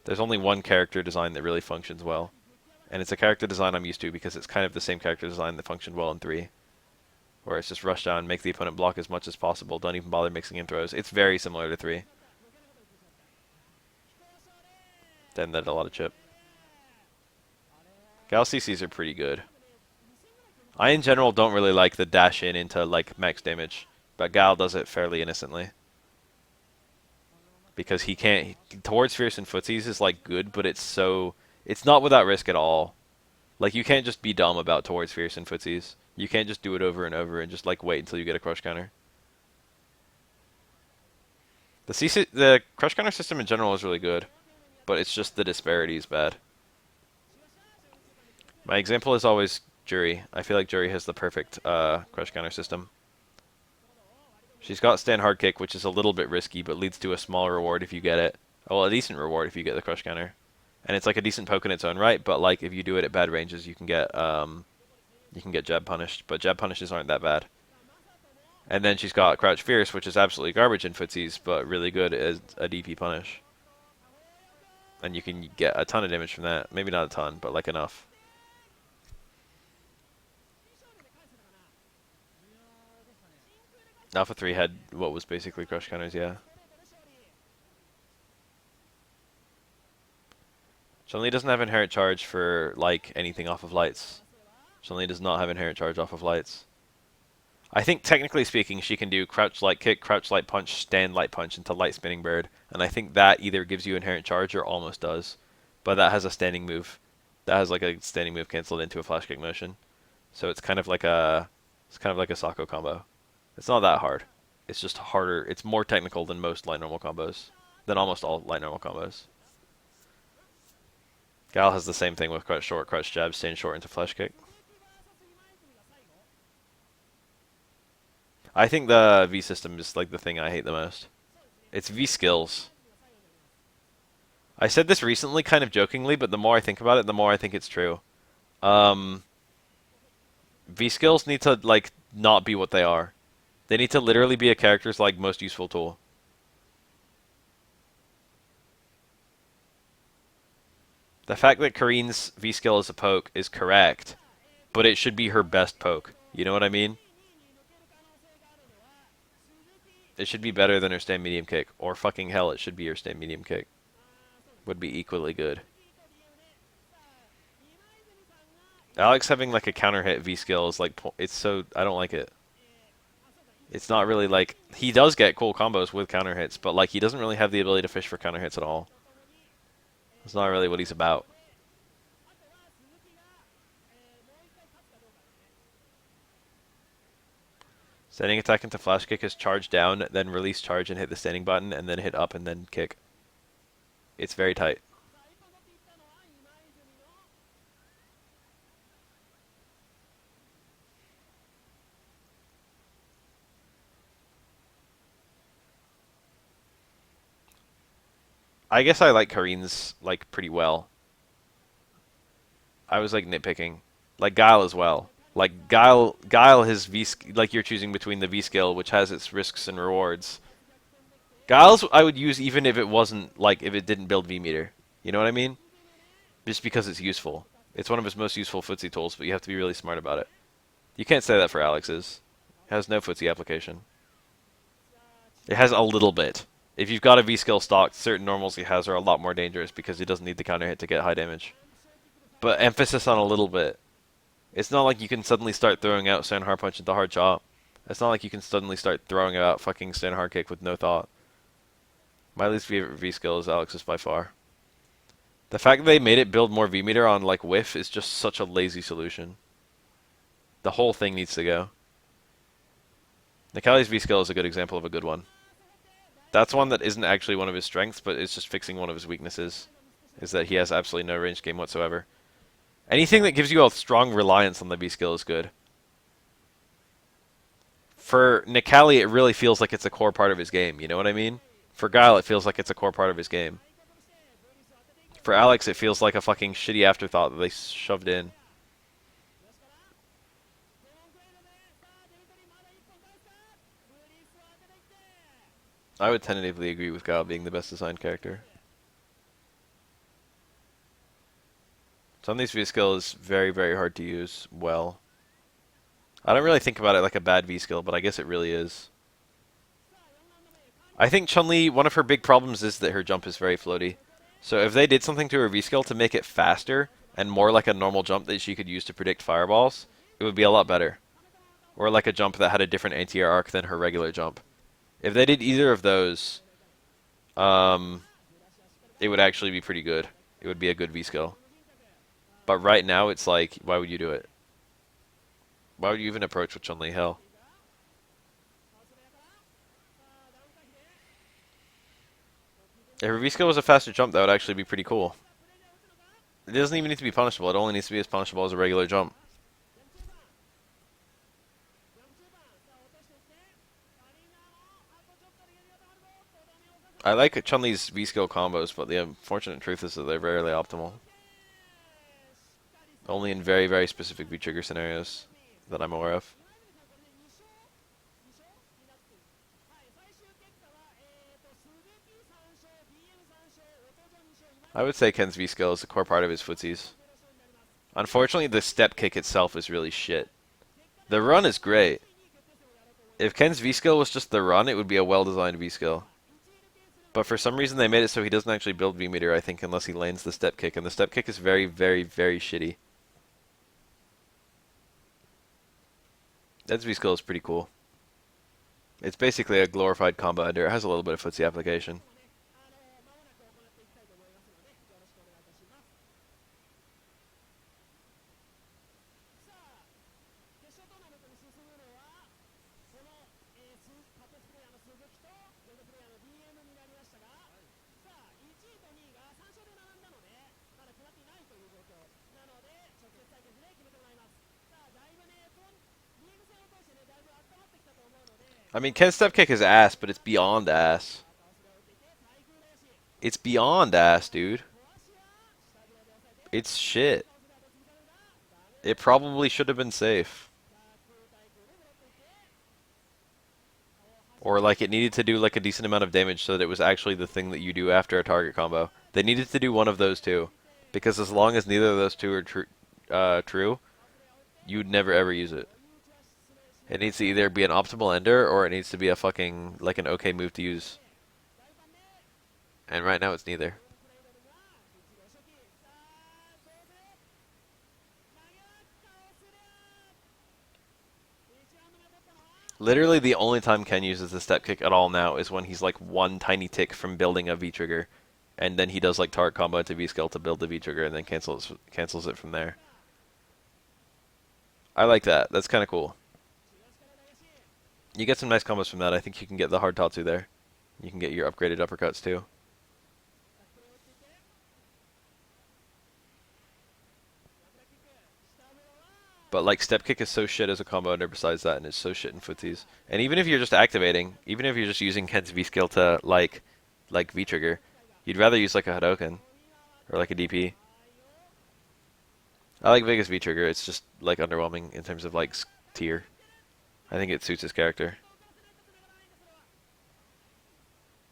There's only one character design that really functions well. And it's a character design I'm used to because it's kind of the same character design that functioned well in 3. Where it's just rush down, make the opponent block as much as possible, don't even bother mixing in throws. It's very similar to 3. Then that a lot of chip. Gal CCs are pretty good. I, in general, don't really like the dash in into, like, max damage. But Gal does it fairly innocently. Because he can't... Towards Fierce and Footsies is, like, good, but it's so... It's not without risk at all. Like, you can't just be dumb about Towards Fierce and Footsies. You can't just do it over and over and just, like, wait until you get a crush counter. The crush counter system in general is really good, but it's just the disparity is bad. My example is always Jury. I feel like Jury has the perfect crush counter system. She's got stand hard kick, which is a little bit risky, but leads to a small reward if you get it. Well, a decent reward if you get the crush counter. And it's like a decent poke in its own right, but like if you do it at bad ranges, you can get jab punished. But jab punishes aren't that bad. And then she's got Crouch Fierce, which is absolutely garbage in footsies, but really good as a DP punish. And you can get a ton of damage from that. Maybe not a ton, but like enough. Alpha 3 had what was basically crush counters, yeah. Chun-Li doesn't have inherent charge for, like, anything off of lights. Chun-Li does not have inherent charge off of lights. I think, technically speaking, she can do crouch light kick, crouch light punch, stand light punch into light spinning bird. And I think that either gives you inherent charge or almost does. But that has a standing move. That has, like, a standing move canceled into a flash kick motion. So it's kind of like a Sako combo. It's not that hard. It's just harder. It's more technical than most light normal combos. Than almost all light normal combos. Gal has the same thing with crouch short, crouch jab, stand short into flash kick. I think the V system is like the thing I hate the most. It's V skills. I said this recently kind of jokingly, but the more I think about it, the more I think it's true. V skills need to like not be what they are. They need to literally be a character's like most useful tool. The fact that Kareen's V skill is a poke is correct, but it should be her best poke. You know what I mean? It should be better than her stand medium kick, or fucking hell, it should be her stand medium kick. Would be equally good. Alex having like a counter hit V skill is like, it's so, I don't like it. It's not really like, he does get cool combos with counter hits, but like he doesn't really have the ability to fish for counter hits at all. That's not really what he's about. Standing attack into flash kick is charge down, then release charge and hit the standing button, and then hit up and then kick. It's very tight. I guess I like Kareen's like pretty well. I was like nitpicking, like Guile as well. Like Guile his V like you're choosing between the V skill, which has its risks and rewards. Guile's I would use even if it wasn't like if it didn't build V meter. You know what I mean? Just because it's useful. It's one of his most useful footsie tools, but you have to be really smart about it. You can't say that for Alex's. It has no footsie application. It has a little bit. If you've got a V skill stocked, certain normals he has are a lot more dangerous because he doesn't need the counter hit to get high damage. But emphasis on a little bit. It's not like you can suddenly start throwing out stand hard punch into hard chop. It's not like you can suddenly start throwing out fucking stand hard kick with no thought. My least favorite V skill is Alex's by far. The fact that they made it build more V meter on like whiff is just such a lazy solution. The whole thing needs to go. Nikali's V skill is a good example of a good one. That's one that isn't actually one of his strengths, but it's just fixing one of his weaknesses. Is that he has absolutely no range game whatsoever. Anything that gives you a strong reliance on the V skill is good. For Nikali, it really feels like it's a core part of his game, you know what I mean? For Guile, it feels like it's a core part of his game. For Alex, it feels like a fucking shitty afterthought that they shoved in. I would tentatively agree with Guile being the best designed character. Something's V skill is very, very hard to use well. I don't really think about it like a bad V skill, but I guess it really is. I think Chun-Li, one of her big problems is that her jump is very floaty. So if they did something to her V skill to make it faster and more like a normal jump that she could use to predict fireballs, it would be a lot better. Or like a jump that had a different anti-air arc than her regular jump. If they did either of those, it would actually be pretty good. It would be a good V skill. But right now, it's like, why would you do it? Why would you even approach with Chun-Li? Hell. If her V skill was a faster jump, that would actually be pretty cool. It doesn't even need to be punishable. It only needs to be as punishable as a regular jump. I like Chun-Li's V skill combos, but the unfortunate truth is that they're rarely optimal. Only in very, very specific V-trigger scenarios that I'm aware of. I would say Ken's V-skill is a core part of his footsies. Unfortunately, the step kick itself is really shit. The run is great. If Ken's V-skill was just the run, it would be a well-designed V-skill. But for some reason, they made it so he doesn't actually build V-meter, I think, unless he lanes the step kick. And the step kick is very, very, very shitty. Ed's V-skill is pretty cool. It's basically a glorified combo ender. It has a little bit of footsie application. I mean, Ken's step kick is ass, but it's beyond ass. It's beyond ass, dude. It's shit. It probably should have been safe. Or like it needed to do like a decent amount of damage so that it was actually the thing that you do after a target combo. They needed to do one of those two. Because as long as neither of those two are true, you'd never ever use it. It needs to either be an optimal ender or it needs to be a fucking, like an okay move to use. And right now it's neither. Literally the only time Ken uses the step kick at all now is when he's like one tiny tick from building a V-trigger. And then he does like target combo into V-skill to build the V-trigger and then cancels it from there. I like that. That's kind of cool. You get some nice combos from that. I think you can get the hard Tatsu there. You can get your upgraded uppercuts too. But like step kick is so shit as a combo ender besides that, and it's so shit in footsies. And even if you're just activating, even if you're just using Ken's V skill to like V-trigger, you'd rather use like a Hadoken or like a DP. I like Vega's V-trigger. It's just like underwhelming in terms of like tier. I think it suits his character.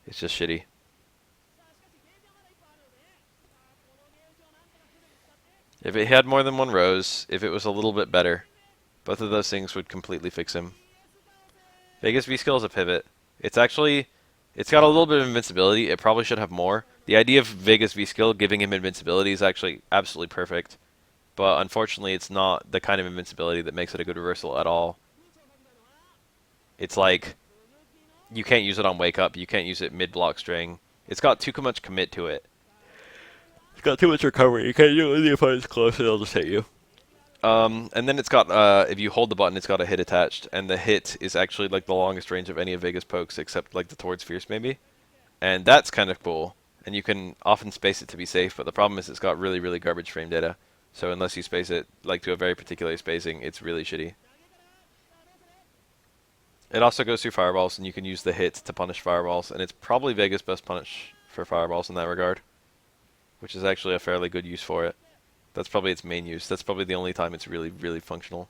It's just shitty. If it had more than one rose, if it was a little bit better, both of those things would completely fix him. Vega's V-skill is a pivot. It's got a little bit of invincibility. It probably should have more. The idea of Vega's V-skill giving him invincibility is actually absolutely perfect. but unfortunately, it's not the kind of invincibility that makes it a good reversal at all. It's like you can't use it on wake up. You can't use it mid block string. It's got too much commit to it. It's got too much recovery. You can't do it when the opponent's close, it'll just hit you. And then it's got, if you hold the button, it's got a hit attached, and the hit is actually like the longest range of any of Vega's pokes, except like the towards Fierce maybe. And that's kind of cool. And you can often space it to be safe, but the problem is it's got really, really garbage frame data. So unless you space it like to a very particular spacing, it's really shitty. It also goes through fireballs, and you can use the hit to punish fireballs, and it's probably Vega's best punish for fireballs in that regard, which is actually a fairly good use for it. That's probably its main use. That's probably the only time it's really, really functional.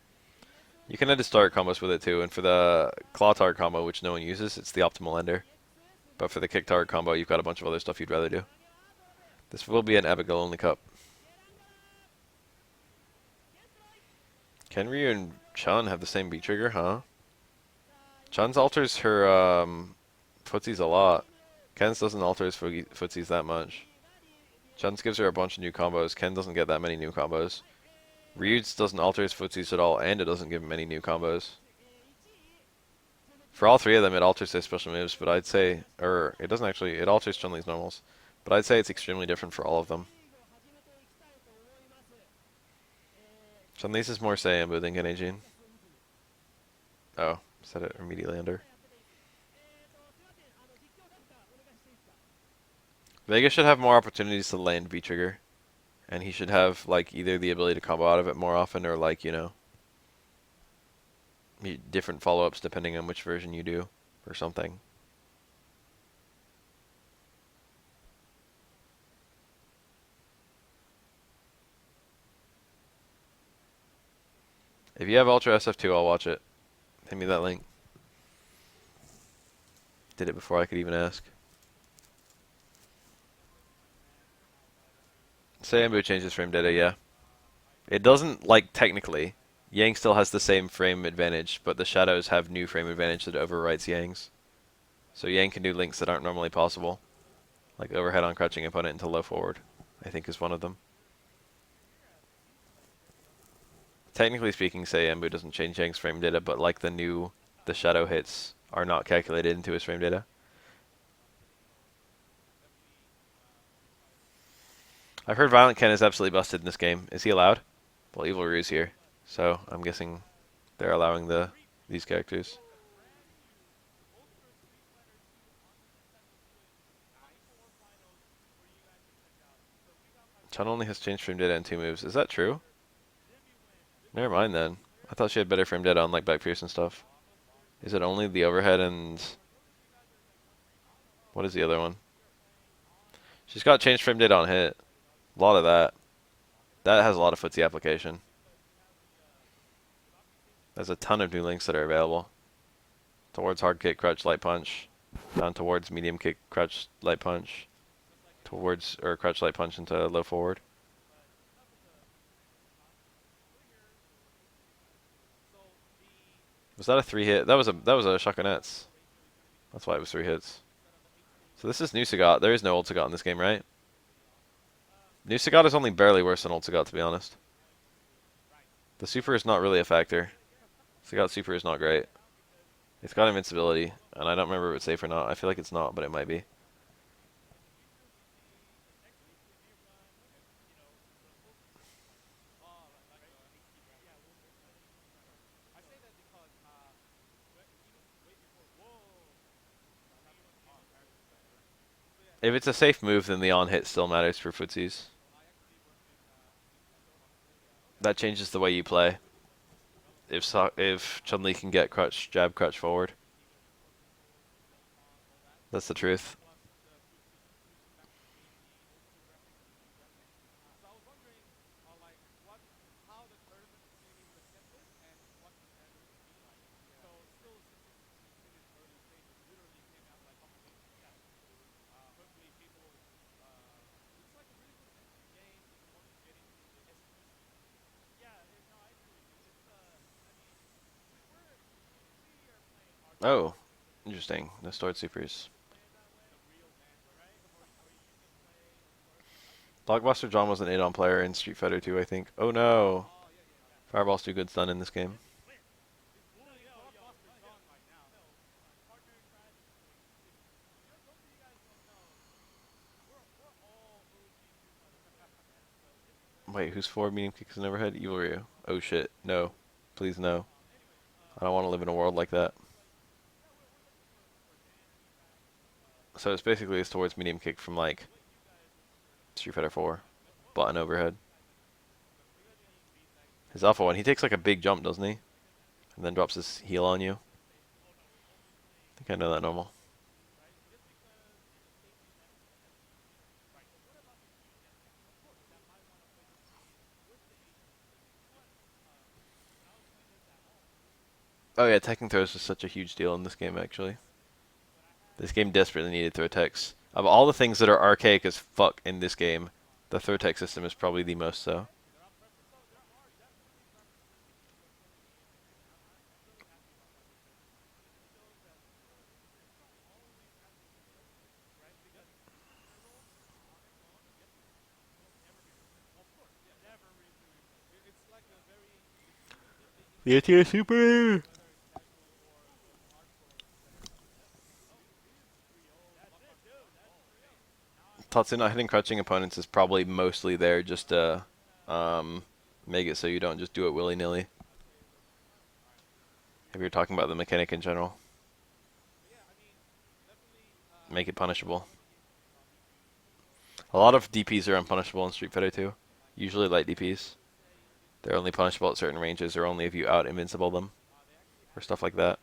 You can edit start combos with it too, and for the claw target combo, which no one uses, it's the optimal ender. But for the kick target combo, you've got a bunch of other stuff you'd rather do. This will be an Abigail only cup. Can Ryu and Chun have the same beat trigger, huh? Chun's alters her footsies a lot. Ken's doesn't alter his footsies that much. Chun's gives her a bunch of new combos. Ken doesn't get that many new combos. Ryu's doesn't alter his footsies at all, and it doesn't give him any new combos. For all three of them, it alters their special moves, but I'd say, or it doesn't actually, it alters Chun-Li's normals. But I'd say it's extremely different for all of them. Chun-Li's is more Saiyambu than Genei-Jin. Oh, set it immediately under. Vega should have more opportunities to land V-Trigger. And he should have, like, either the ability to combo out of it more often or, like, you know, different follow-ups depending on which version you do or something. If you have Ultra SF2, I'll watch it. Send me that link. Did it before I could even ask. Saiyambu changes frame data, yeah. It doesn't, like, technically. Yang still has the same frame advantage, but the shadows have new frame advantage that overwrites Yang's. So Yang can do links that aren't normally possible. Like overhead on crouching opponent into low forward, I think is one of them. Technically speaking, Saiyambu doesn't change Yang's frame data, but like the shadow hits are not calculated into his frame data. I've heard Violent Ken is absolutely busted in this game. Is he allowed? Well, Evil Ryu's here, so I'm guessing they're allowing these characters. Chun only has changed frame data in 2 moves. Is that true? Never mind then. I thought she had better frame data on like back Pierce and stuff. Is it only the overhead and what is the other one? She's got changed frame data on hit. A lot of that. That has a lot of footsie application. There's a ton of new links that are available. Towards hard kick, crouch, light punch. Down towards medium kick, crouch, light punch. Towards, or crouch, light punch into low forward. Was that a 3 hit? That was a shotgunettes. That's why it was 3 hits. So this is new Sagat. There is no old Sagat in this game, right? New Sagat is only barely worse than old Sagat, to be honest. The super is not really a factor. Sagat super is not great. It's got invincibility, and I don't remember if it's safe or not. I feel like it's not, but it might be. If it's a safe move, then the on hit still matters for footsies. That changes the way you play. If Chun-Li can get crouch, jab, crouch forward. That's the truth. Oh, interesting. No stored supers. Blockbuster John was an 8-on player in Street Fighter 2, I think. Oh no! Fireball's too good stun in this game. Wait, who's forward medium kicks in overhead? Evil Ryu. Oh shit. No. Please no. I don't want to live in a world like that. So it's basically his towards medium kick from like Street Fighter 4. Button overhead. His alpha one, he takes like a big jump, doesn't he? And then drops his heel on you. I think I know that normal. Oh yeah, teching throws is such a huge deal in this game actually. This game desperately needed throw techs. Of all the things that are archaic as fuck in this game, the throw tech system is probably the most so. The ATS Super! Tatsu not hitting crouching opponents is probably mostly there just to make it so you don't just do it willy-nilly. If you're talking about the mechanic in general. Make it punishable. A lot of DPs are unpunishable in Street Fighter 2. Usually light DPs. They're only punishable at certain ranges or only if you out-invincible them. Or stuff like that.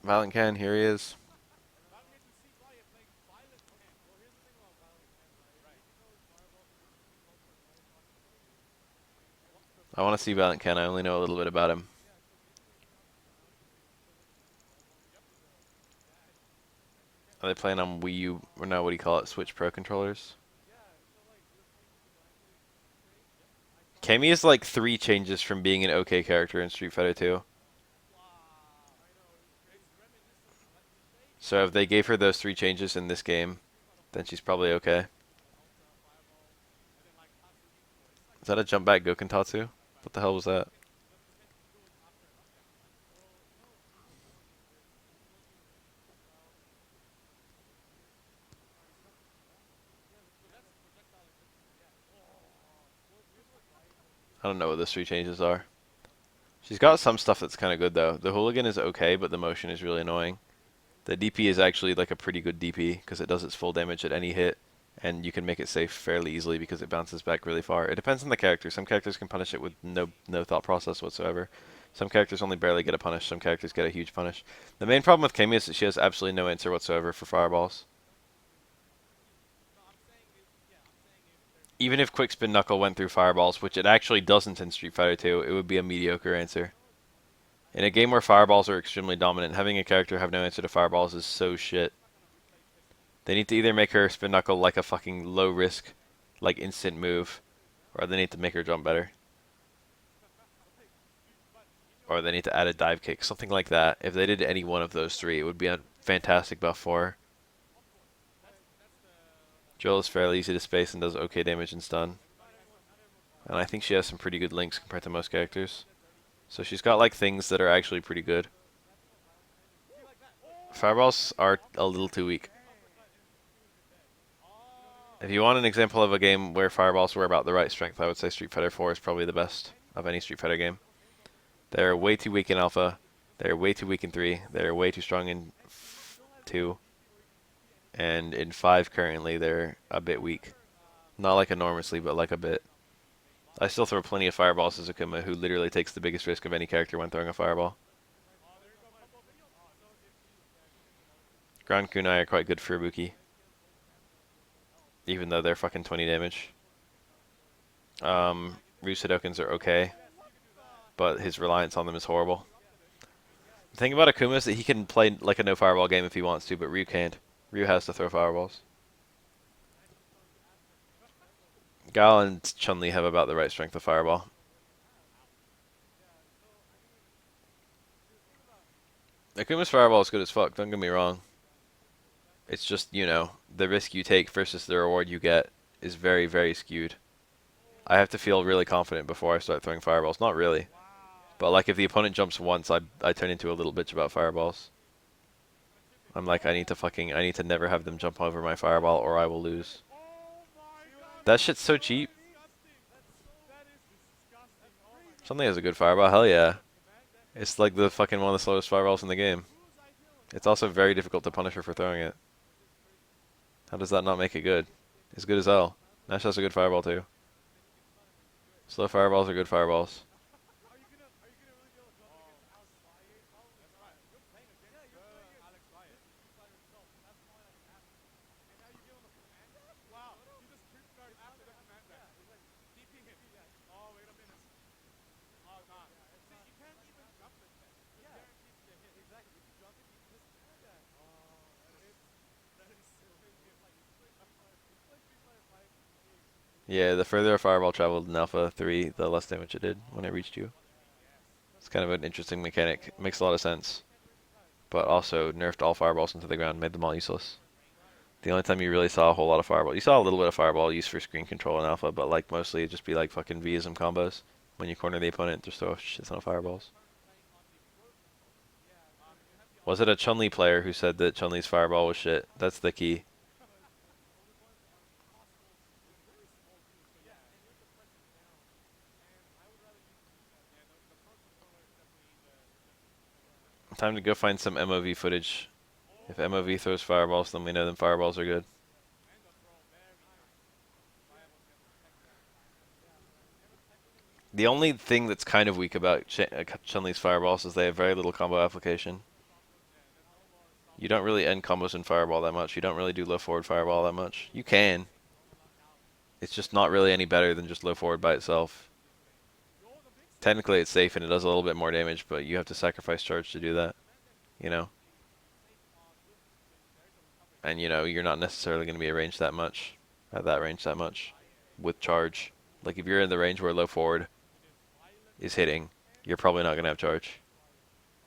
Violent Ken, here he is. I want to see Violent Ken, I only know a little bit about him. Are they playing on Wii U, or no, what do you call it, Switch Pro controllers? Cammy is like 3 changes from being an okay character in Street Fighter 2. So if they gave her those 3 changes in this game, then she's probably okay. Is that a jump back Gokentatsu? What the hell was that? I don't know what those 3 changes are. She's got some stuff that's kind of good though. The hooligan is okay, but the motion is really annoying. The DP is actually like a pretty good DP because it does its full damage at any hit, and you can make it safe fairly easily because it bounces back really far. It depends on the character. Some characters can punish it with no thought process whatsoever. Some characters only barely get a punish. Some characters get a huge punish. The main problem with Kami is that she has absolutely no answer whatsoever for fireballs. Even if Quick Spin Knuckle went through fireballs, which it actually doesn't in Street Fighter 2, it would be a mediocre answer. In a game where fireballs are extremely dominant, having a character have no answer to fireballs is so shit. They need to either make her Spin Knuckle like a fucking low risk, like instant move, or they need to make her jump better. Or they need to add a dive kick, something like that. If they did any one of those 3, it would be a fantastic buff for her. Joel is fairly easy to space and does okay damage and stun. And I think she has some pretty good links compared to most characters. So she's got like things that are actually pretty good. Fireballs are a little too weak. If you want an example of a game where fireballs were about the right strength, I would say Street Fighter 4 is probably the best of any Street Fighter game. They're way too weak in Alpha. They're way too weak in 3. They're way too strong in 2. And in 5 currently, they're a bit weak. Not like enormously, but like a bit. I still throw plenty of fireballs as Akuma, who literally takes the biggest risk of any character when throwing a fireball. Ground Kunai are quite good for Ibuki. Even though they're fucking 20 damage. Ryu Hadokens are okay, but his reliance on them is horrible. The thing about Akuma is that he can play like a no fireball game if he wants to, but Ryu can't. Ryu has to throw fireballs. Gao and Chun-Li have about the right strength of fireball. Akuma's fireball is good as fuck, don't get me wrong. It's just, you know, the risk you take versus the reward you get is very, very skewed. I have to feel really confident before I start throwing fireballs. Not really. But like if the opponent jumps once, I turn into a little bitch about fireballs. I'm like, I need to never have them jump over my fireball or I will lose. That shit's so cheap. Something has a good fireball, hell yeah. It's like the fucking one of the slowest fireballs in the game. It's also very difficult to punish her for throwing it. How does that not make it good? It's good as hell. Nash has a good fireball too. Slow fireballs are good fireballs. Yeah, the further a fireball traveled in Alpha 3, the less damage it did when it reached you. It's kind of an interesting mechanic. It makes a lot of sense. But also nerfed all fireballs into the ground, made them all useless. The only time you really saw a whole lot of fireball, you saw a little bit of fireball used for screen control in Alpha, but like mostly it'd just be like fucking Vism combos. When you corner the opponent, just throw a shit ton of fireballs. Was it a Chun-Li player who said that Chun-Li's fireball was shit? That's the key. Time to go find some MOV footage. If MOV throws fireballs, then we know them fireballs are good. The only thing that's kind of weak about Chun-Li's fireballs is they have very little combo application. You don't really end combos in fireball that much. You don't really do low forward fireball that much. You can. It's just not really any better than just low forward by itself. Technically it's safe and it does a little bit more damage, but you have to sacrifice charge to do that. You know? And you know, you're not necessarily going to be at range that much. At that range that much. With charge. Like if you're in the range where low forward is hitting, you're probably not going to have charge.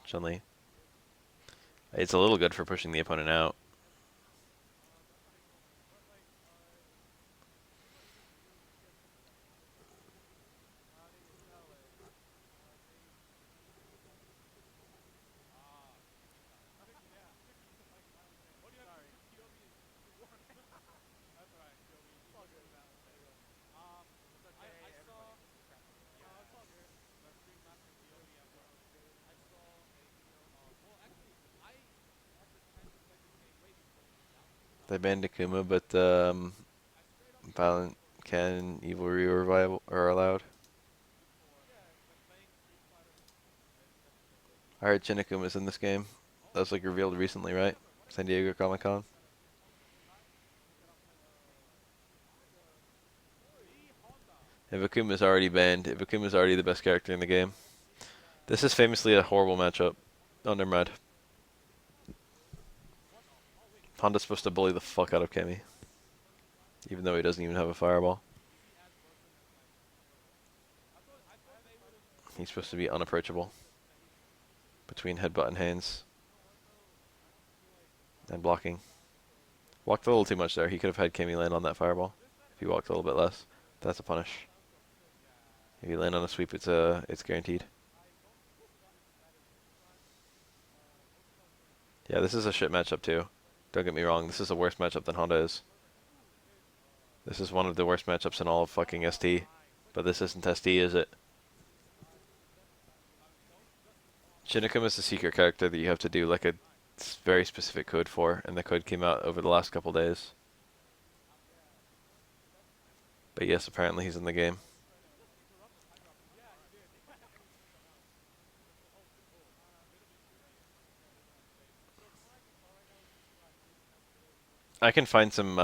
Chun-Li. It's a little good for pushing the opponent out. They banned Akuma, but Violent Ken, Evil Ryu are allowed. I heard Shin Akuma's in this game. That was like revealed recently, right? San Diego Comic Con. If Akuma's already banned, if Akuma's already the best character in the game. This is famously a horrible matchup. Oh, never mind. Honda's supposed to bully the fuck out of Kemi. Even though he doesn't even have a fireball. He's supposed to be unapproachable. Between headbutt and hands. And blocking. Walked a little too much there. He could have had Kemi land on that fireball. If he walked a little bit less. That's a punish. If you land on a sweep, it's guaranteed. Yeah, this is a shit matchup too. Don't get me wrong, this is a worse matchup than Honda is. This is one of the worst matchups in all of fucking ST. But this isn't ST, is it? Shinigami is a secret character that you have to do like a very specific code for, and the code came out over the last couple days. But yes, apparently he's in the game. I can find some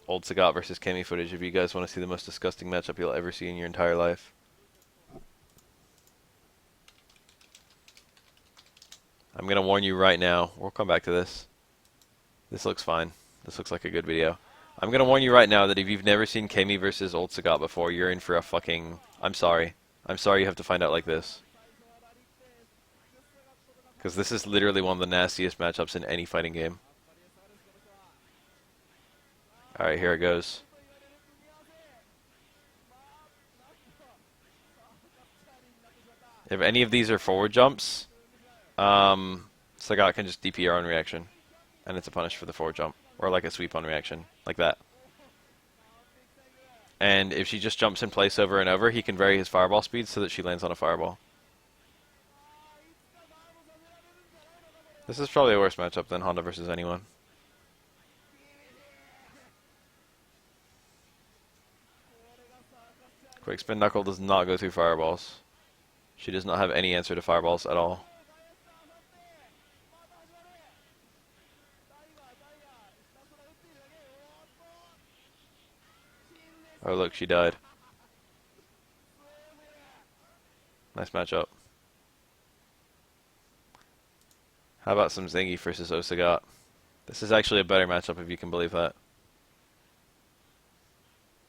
old Sagat versus Kemi footage if you guys want to see the most disgusting matchup you'll ever see in your entire life. I'm gonna warn you right now. We'll come back to this. This looks fine. This looks like a good video. I'm gonna warn you right now that if you've never seen Kami versus Old Sagat before, you're in for a fucking... I'm sorry. I'm sorry you have to find out like this. Because this is literally one of the nastiest matchups in any fighting game. Alright, here it goes. If any of these are forward jumps, Sagat can just DPR on reaction. And it's a punish for the forward jump. Or like a sweep on reaction. Like that. And if she just jumps in place over and over, he can vary his fireball speed so that she lands on a fireball. This is probably a worse matchup than Honda versus anyone. Quick spin knuckle does not go through fireballs. She does not have any answer to fireballs at all. Oh look, she died. Nice matchup. How about some Zingy versus Osagat? This is actually a better matchup if you can believe that.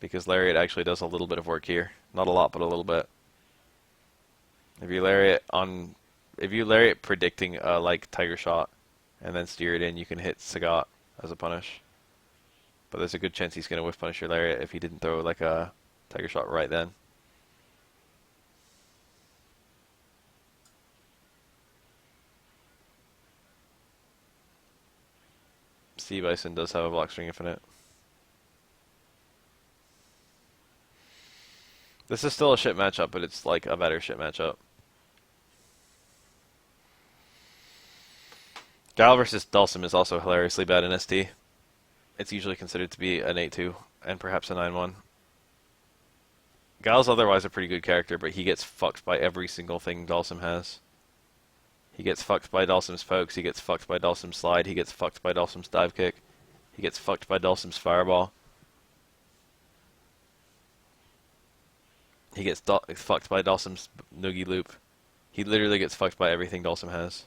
Because Lariat actually does a little bit of work here. Not a lot, but a little bit. If you Lariat predicting like Tiger Shot and then steer it in, you can hit Sagat as a punish. But there's a good chance he's gonna whiff punish your Lariat if he didn't throw like a Tiger Shot right then. Sea Bison does have a block string infinite. This is still a shit matchup, but it's like a better shit matchup. Gal versus Dulcim is also hilariously bad in ST. It's usually considered to be an 8-2 and perhaps a 9-1. Gal's otherwise a pretty good character, but he gets fucked by every single thing Dulcim has. He gets fucked by Dulcim's pokes, he gets fucked by Dulcim's slide, he gets fucked by Dulcim's dive kick, he gets fucked by Dulcim's fireball. He gets fucked by Dulcim's noogie loop. He literally gets fucked by everything Dulcim has.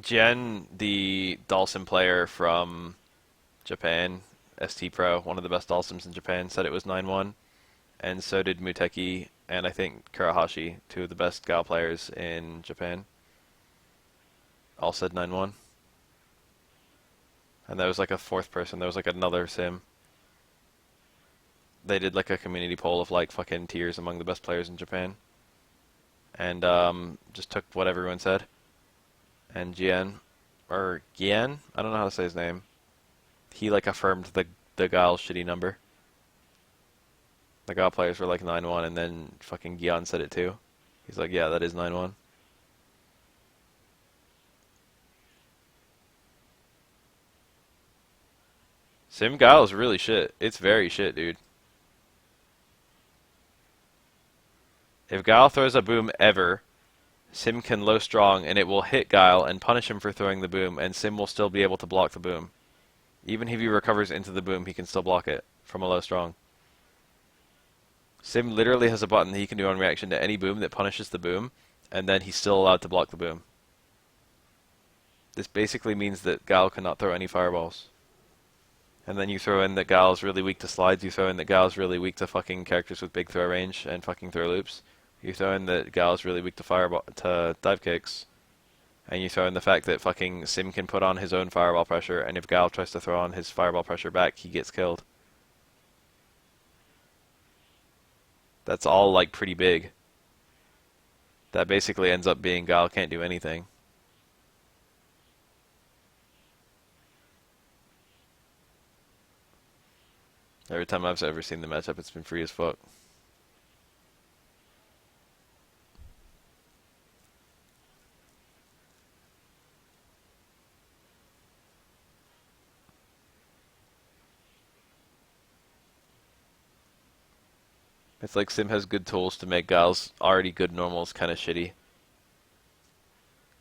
Jen, the Dulcim player from Japan, ST Pro, one of the best Dulcims in Japan, said it was 9-1. And so did Muteki and I think Kurahashi, two of the best Gal players in Japan. All said 9-1. And there was like a fourth person, there was like another sim. They did like a community poll of like fucking tiers among the best players in Japan. And just took what everyone said. And Gian, I don't know how to say his name. He like affirmed the Gal's shitty number. The Gal players were like 9-1, and then fucking Gian said it too. He's like, yeah, that is 9-1. Sim Gal is really shit. It's very shit, dude. If Gal throws a boom ever, Sim can low strong and it will hit Guile and punish him for throwing the boom, and Sim will still be able to block the boom. Even if he recovers into the boom, he can still block it from a low strong. Sim literally has a button that he can do on reaction to any boom that punishes the boom, and then he's still allowed to block the boom. This basically means that Guile cannot throw any fireballs. And then you throw in that Guile's really weak to slides, you throw in that Guile's really weak to fucking characters with big throw range and fucking throw loops. You throw in that Gal's really weak to dive kicks, and you throw in the fact that fucking Sim can put on his own fireball pressure, and if Gal tries to throw on his fireball pressure back, he gets killed. That's all like pretty big. That basically ends up being Gal can't do anything. Every time I've ever seen the matchup, it's been free as fuck. It's like Sim has good tools to make Guile's already good normals kind of shitty,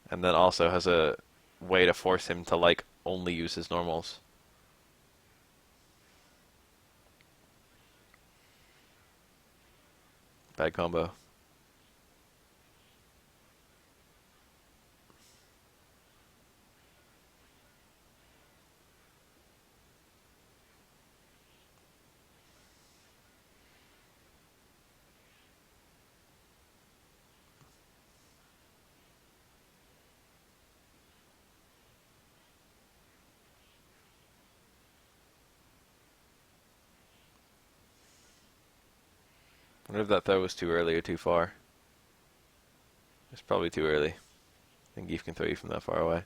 and then also has a way to force him to like only use his normals. Bad combo. I wonder if that throw was too early or too far. It's probably too early. I think Geef can throw you from that far away.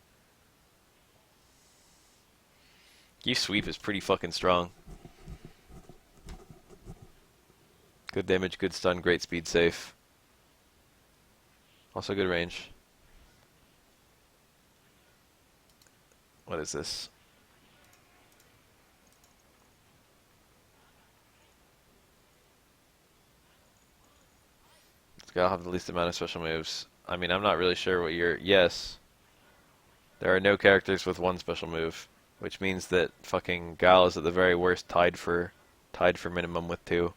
Geef's sweep is pretty fucking strong. Good damage, good stun, great speed, safe. Also good range. What is this? This guy will have the least amount of special moves. I mean, I'm not really sure what you're... Yes. There are no characters with one special move, which means that fucking Guile is at the very worst tied for minimum with 2.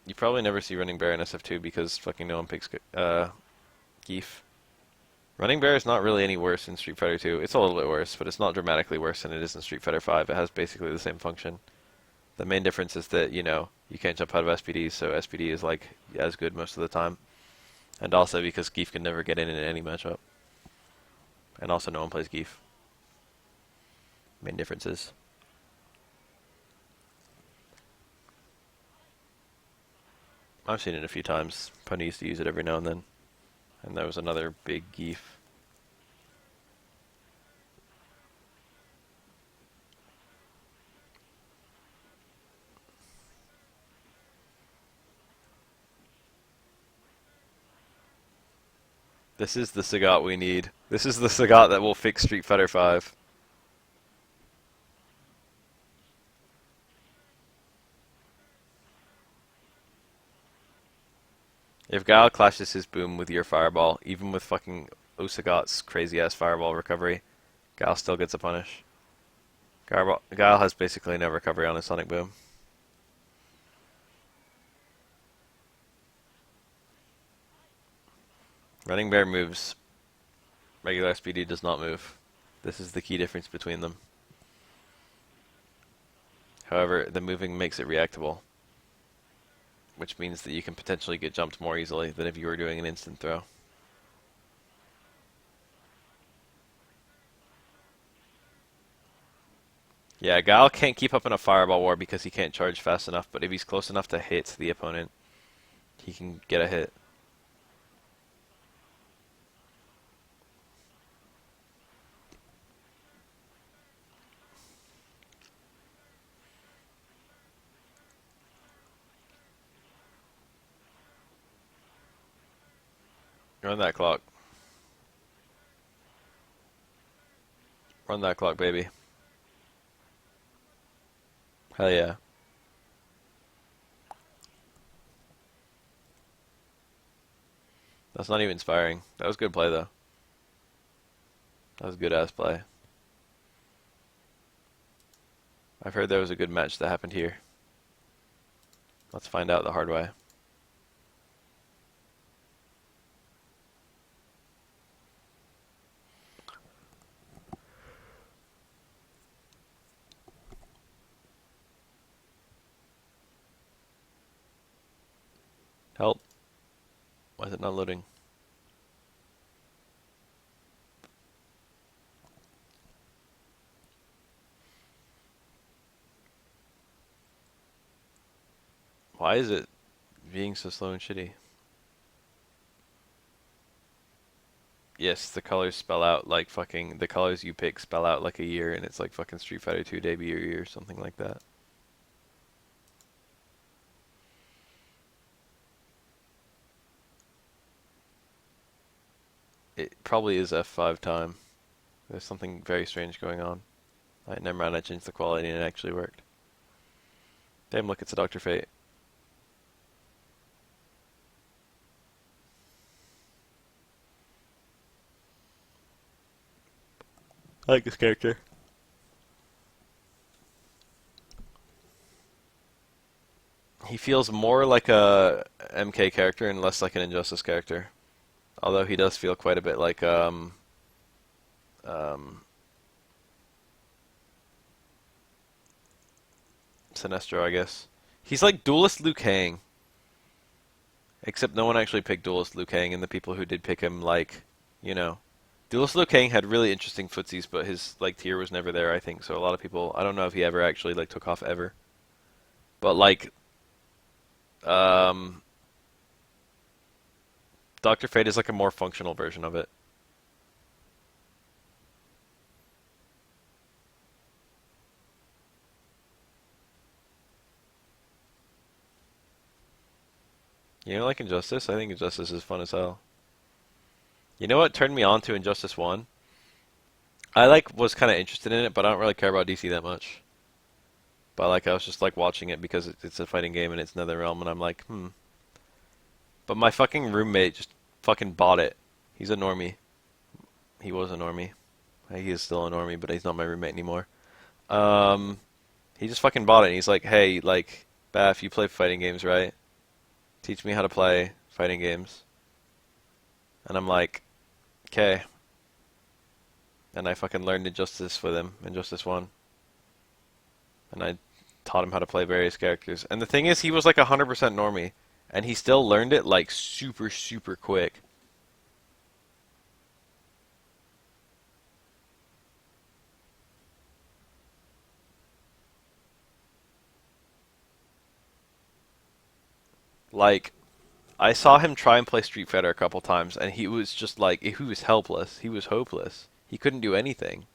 You probably never see Running Bear in SF2 because fucking no one picks Geef. Running Bear is not really any worse in Street Fighter 2. It's a little bit worse, but it's not dramatically worse than it is in Street Fighter 5. It has basically the same function. The main difference is that, you know, you can't jump out of SPD, so SPD is like as good most of the time. And also because Geef can never get in any matchup. And also no one plays Geef. Main differences. I've seen it a few times. Pony used to use it every now and then. And there was another big Geef. This is the Sagat we need. This is the Sagat that will fix Street Fighter 5. If Guile clashes his boom with your fireball, even with fucking Osagat's crazy ass fireball recovery, Guile still gets a punish. Guile has basically no recovery on his Sonic Boom. Running Bear moves. Regular SPD does not move. This is the key difference between them. However, the moving makes it reactable, which means that you can potentially get jumped more easily than if you were doing an instant throw. Yeah, Guile can't keep up in a fireball war because he can't charge fast enough, but if he's close enough to hit the opponent, he can get a hit. Run that clock. Run that clock, baby. Hell yeah. That's not even inspiring. That was good play, though. That was good ass play. I've heard there was a good match that happened here. Let's find out the hard way. Help. Why is it not loading? Why is it being so slow and shitty? Yes, the colors spell out like fucking, the colors you pick spell out like a year, and it's like fucking Street Fighter 2 debut year or something like that. It probably is F5 time. There's something very strange going on. Alright, never mind, I changed the quality and it actually worked. Damn, look, it's a Dr. Fate. I like this character. He feels more like a MK character and less like an Injustice character. Although he does feel quite a bit like um, Sinestro, I guess. He's like Duelist Liu Kang, except no one actually picked Duelist Liu Kang, and the people who did pick him, like, you know, Duelist Liu Kang had really interesting footsies, but his like tier was never there, I think. So a lot of people, I don't know if he ever actually like took off ever, but like, um, Doctor Fate is like a more functional version of it. You know, like Injustice, I think Injustice is fun as hell. You know what turned me on to Injustice 1? I like was kind of interested in it, but I don't really care about DC that much. But like I was just like watching it because it's a fighting game and it's NetherRealm, and I'm like, hmm. But my fucking roommate just fucking bought it. He's a normie. He was a normie. He is still a normie, but he's not my roommate anymore. Um, he just fucking bought it. And he's like, hey, like, Bath, you play fighting games, right? Teach me how to play fighting games. And I'm like, okay. And I fucking learned Injustice with him, Injustice 1. And I taught him how to play various characters. And the thing is, he was like 100% normie. And he still learned it like super, super quick. Like, I saw him try and play Street Fighter a couple times, and he was just like, he was helpless. He was hopeless. He couldn't do anything.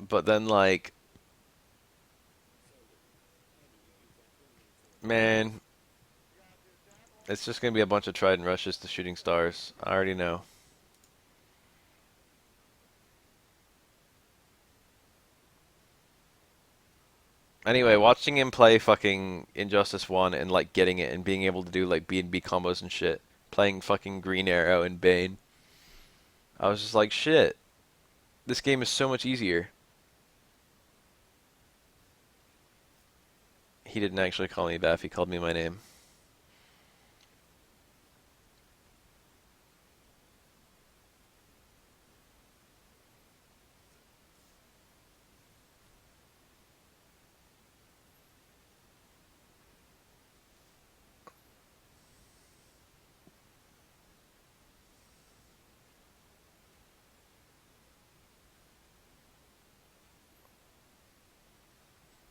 But then, like, man, it's just gonna be a bunch of Trident rushes to shooting stars. I already know. Anyway, watching him play fucking Injustice 1 and like getting it and being able to do like B&B combos and shit, playing fucking Green Arrow and Bane, I was just like, shit, this game is so much easier. He didn't actually call me Beth, he called me my name.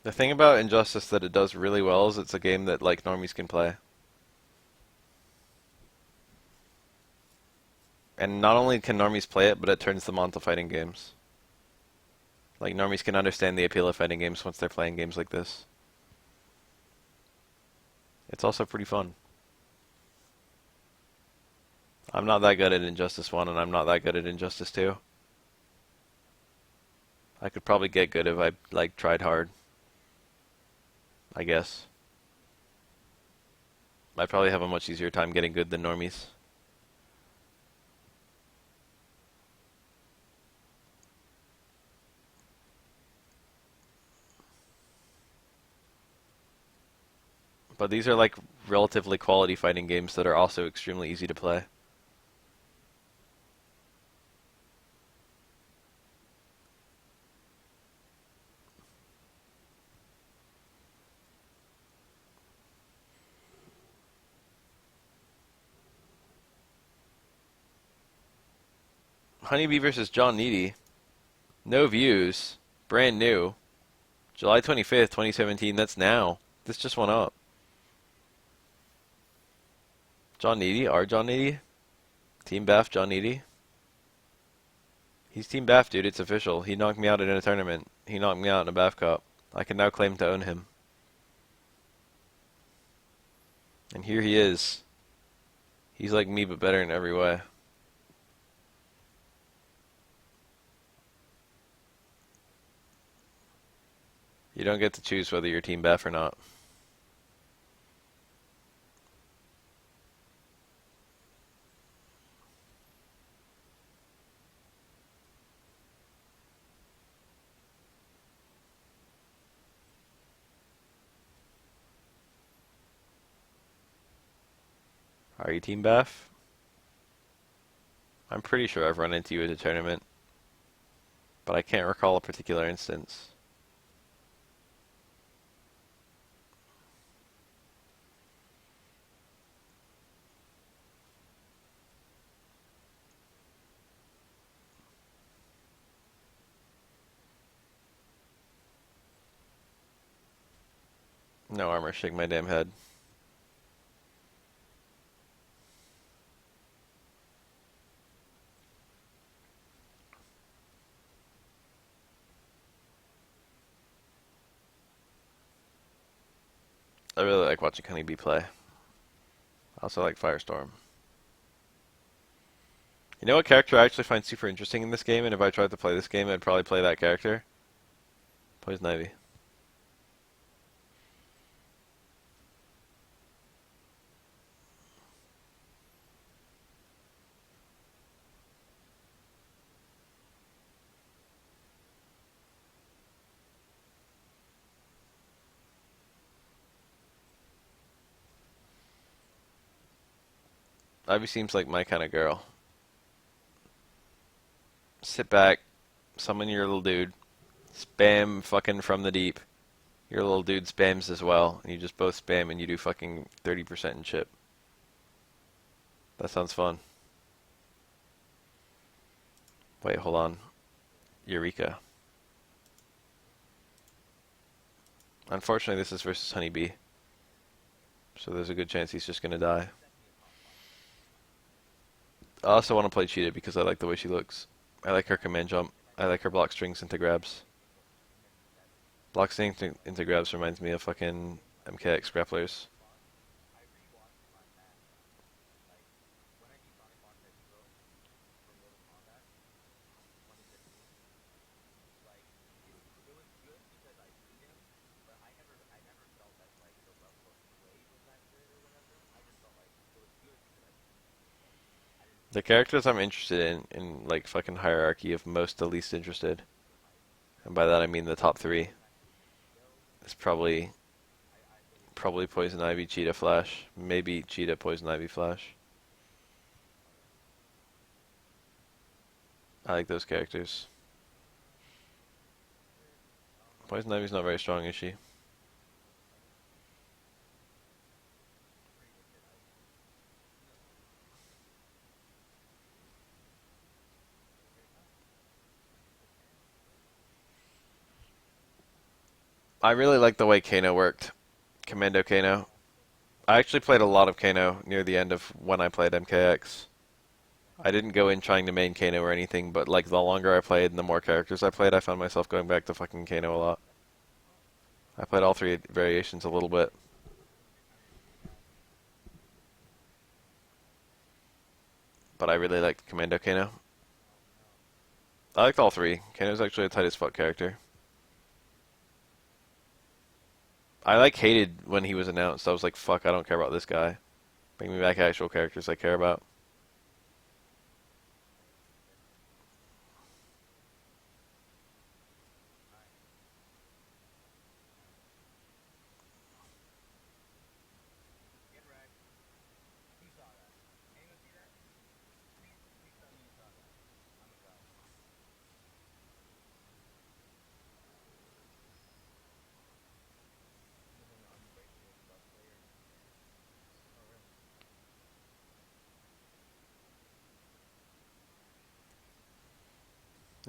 The thing about Injustice that it does really well is it's a game that like normies can play. And not only can normies play it, but it turns them on to fighting games. Like normies can understand the appeal of fighting games once they're playing games like this. It's also pretty fun. I'm not that good at Injustice 1 and I'm not that good at Injustice 2. I could probably get good if I like tried hard, I guess. I'd probably have a much easier time getting good than normies. But these are like relatively quality fighting games that are also extremely easy to play. Honeybee versus John Needy. No views. Brand new. July 25th, 2017. That's now. This just went up. John Needy? Our John Needy? Team Baff John Needy? He's Team Baff, dude. It's official. He knocked me out in a tournament. He knocked me out in a Baff Cup. I can now claim to own him. And here he is. He's like me, but better in every way. You don't get to choose whether you're Team Beth or not. Are you Team Beth? I'm pretty sure I've run into you at a tournament, but I can't recall a particular instance. No armor, shake my damn head. I really like watching Honeybee play. I also like Firestorm. You know what character I actually find super interesting in this game, and if I tried to play this game, I'd probably play that character? Poison Ivy. Ivy seems like my kind of girl. Sit back, summon your little dude, spam fucking from the deep. Your little dude spams as well, and you just both spam and you do fucking 30% in chip. That sounds fun. Wait, hold on. Eureka. Unfortunately, this is versus Honeybee, so there's a good chance he's just gonna die. I also want to play Cheetah because I like the way she looks. I like her command jump. I like her block strings into grabs. Block strings into grabs reminds me of fucking MKX grapplers. The characters I'm interested in like fucking hierarchy of most to least interested, and by that I mean the top three, is probably Poison Ivy, Cheetah, Flash. Maybe Cheetah, Poison Ivy, Flash. I like those characters. Poison Ivy's not very strong, is she? I really like the way Kano worked. Commando Kano. I actually played a lot of Kano near the end of when I played MKX. I didn't go in trying to main Kano or anything, but like the longer I played and the more characters I played, I found myself going back to fucking Kano a lot. I played all three variations a little bit. But I really liked Commando Kano. I liked all three. Kano's actually a tight as fuck character. I like hated when he was announced. I was like, fuck, I don't care about this guy. Bring me back actual characters I care about.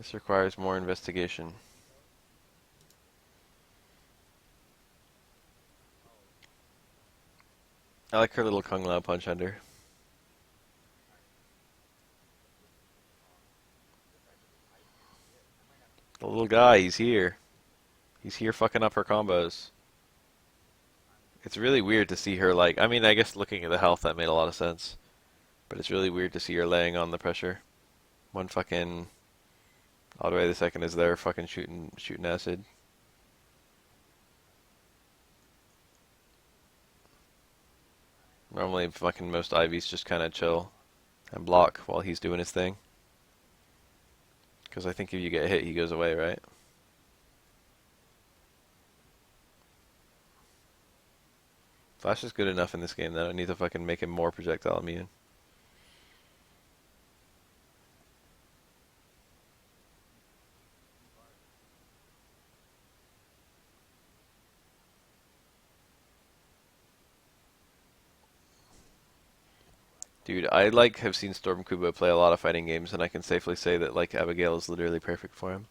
This requires more investigation. I like her little Kung Lao punch under. The little guy, he's here. He's here fucking up her combos. It's really weird to see her like. I mean, I guess looking at the health that made a lot of sense, but it's really weird to see her laying on the pressure. One fucking all the way the second is there fucking shooting acid. Normally, fucking most Ivies just kind of chill and block while he's doing his thing. Because I think if you get hit, he goes away, right? Flash is good enough in this game that I need to fucking make him more projectile immune. Dude, I like have seen Storm Kubo play a lot of fighting games, and I can safely say that like Abigail is literally perfect for him.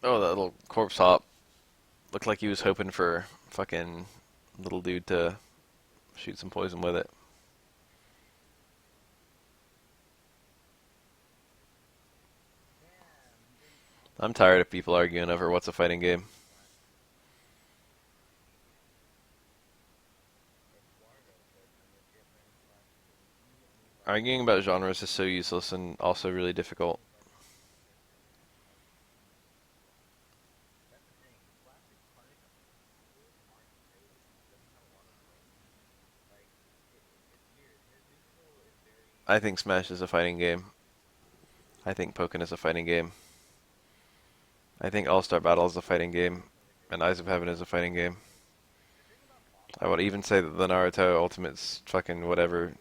Oh, that little corpse hop looked like he was hoping for fucking little dude to shoot some poison with it. I'm tired of people arguing over what's a fighting game. Arguing about genres is so useless and also really difficult. I think Smash is a fighting game. I think Pokken is a fighting game. I think All-Star Battle is a fighting game. And Eyes of Heaven is a fighting game. I would even say that the Naruto Ultimate's fucking whatever,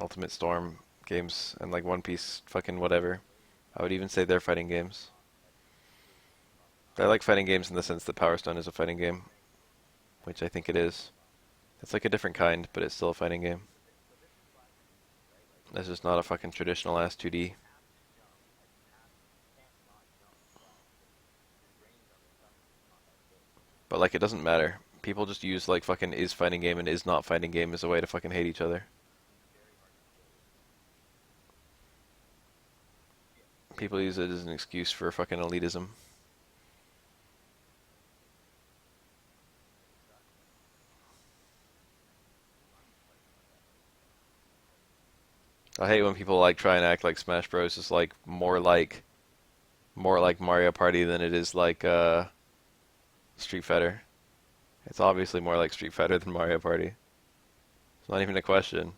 Ultimate Storm games and like One Piece fucking whatever. I would even say they're fighting games. I like fighting games in the sense that Power Stone is a fighting game, which I think it is. It's like a different kind, but it's still a fighting game. It's just not a fucking traditional ass 2D. But like it doesn't matter. People just use like fucking is fighting game and is not fighting game as a way to fucking hate each other. People use it as an excuse for fucking elitism. I hate when people like try and act like Smash Bros is like more like Mario Party than it is like Street Fighter. It's obviously more like Street Fighter than Mario Party. It's not even a question.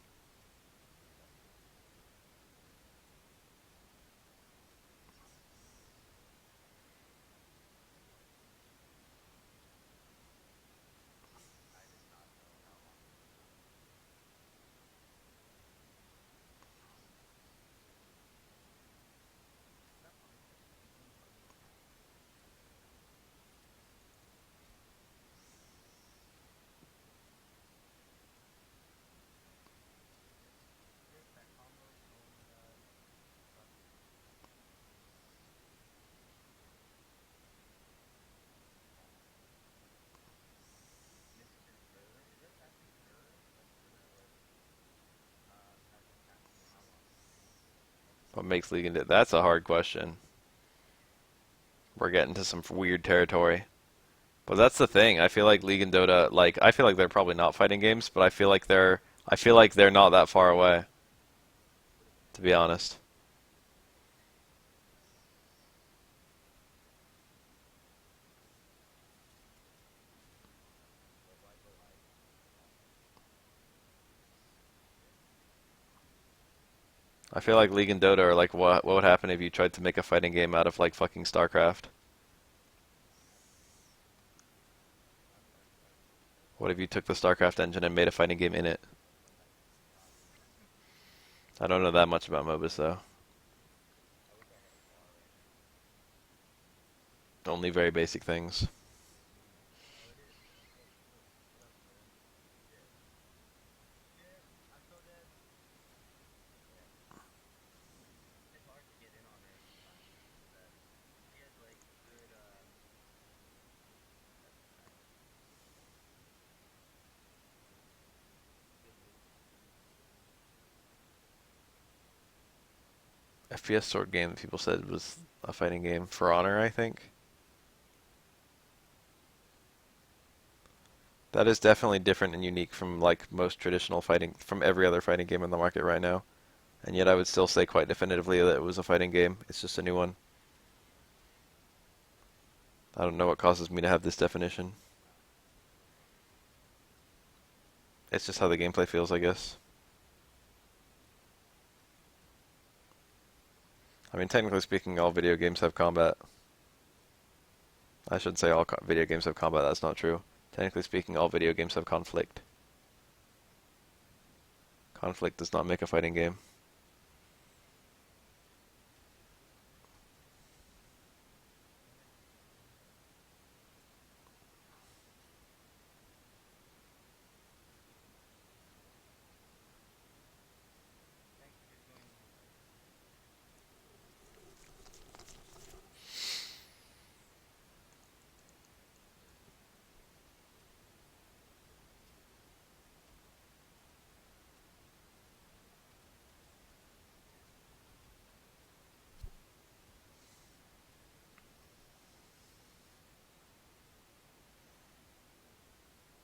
What makes League and that's a hard question. We're getting to some weird territory. But that's the thing. I feel like League and Dota, like I feel like they're probably not fighting games, but I feel like they're not that far away, to be honest. I feel like League and Dota are like what would happen if you tried to make a fighting game out of like fucking StarCraft? What if you took the StarCraft engine and made a fighting game in it? I don't know that much about MOBAs though. Only very basic things. FPS sword game that people said was a fighting game. For Honor, I think. That is definitely different and unique from like most traditional fighting, from every other fighting game on the market right now. And yet I would still say quite definitively that it was a fighting game. It's just a new one. I don't know what causes me to have this definition. It's just how the gameplay feels, I guess. I mean, technically speaking, all video games have combat. I should say all video games have combat. That's not true. Technically speaking, all video games have conflict. Conflict does not make a fighting game.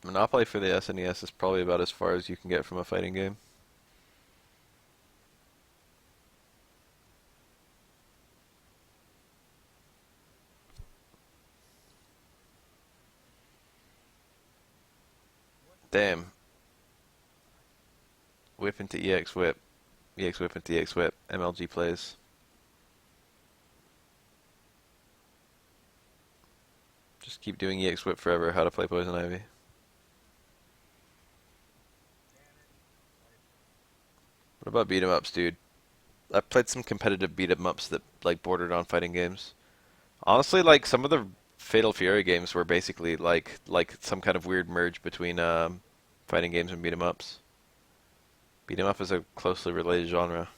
Monopoly for the SNES is probably about as far as you can get from a fighting game. Damn. Whip into EX whip. EX whip into EX whip. MLG plays. Just keep doing EX whip forever. How to play Poison Ivy. What about beat 'em ups, dude? I played some competitive beat 'em ups that like bordered on fighting games. Honestly, like some of the Fatal Fury games were basically like some kind of weird merge between fighting games and beat 'em ups. Beat 'em up is a closely related genre.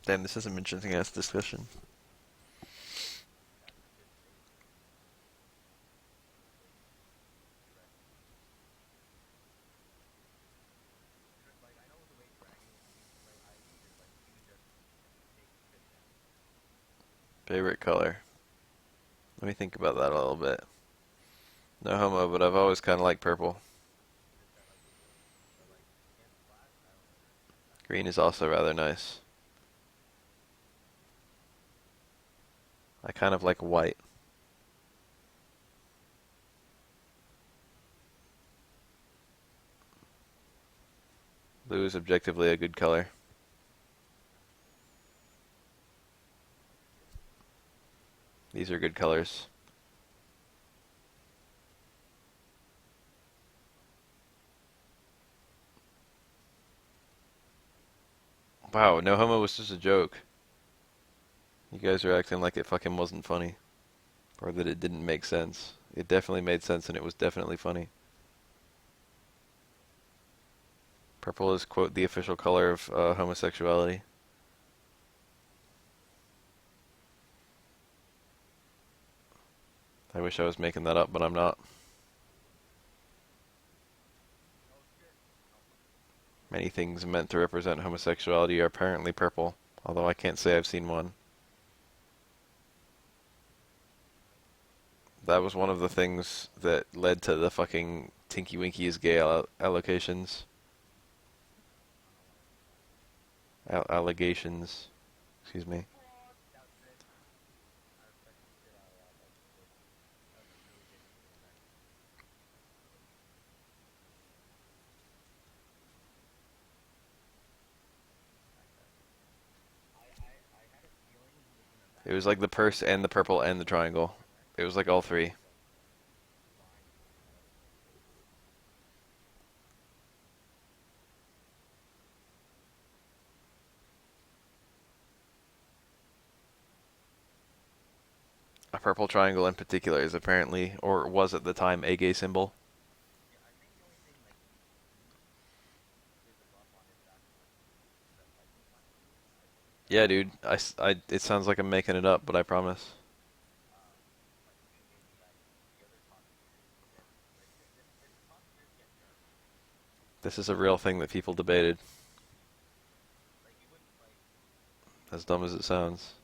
Damn, this is an interesting ass discussion. Favorite color? Let me think about that a little bit. No homo, but I've always kind of liked purple. Green is also rather nice. I kind of like white. Blue is objectively a good color. These are good colors. Wow, no homo was just a joke. You guys are acting like it fucking wasn't funny. Or that it didn't make sense. It definitely made sense and it was definitely funny. Purple is, quote, the official color of homosexuality. I wish I was making that up, but I'm not. Many things meant to represent homosexuality are apparently purple, although I can't say I've seen one. That was one of the things that led to the fucking Tinky Winky is gay allocations. Allegations. Excuse me. It was like the purse and the purple and the triangle. It was like all three. A purple triangle in particular is apparently, or was at the time, a gay symbol. Yeah, dude. It sounds like I'm making it up, but I promise. This is a real thing that people debated. As dumb as it sounds.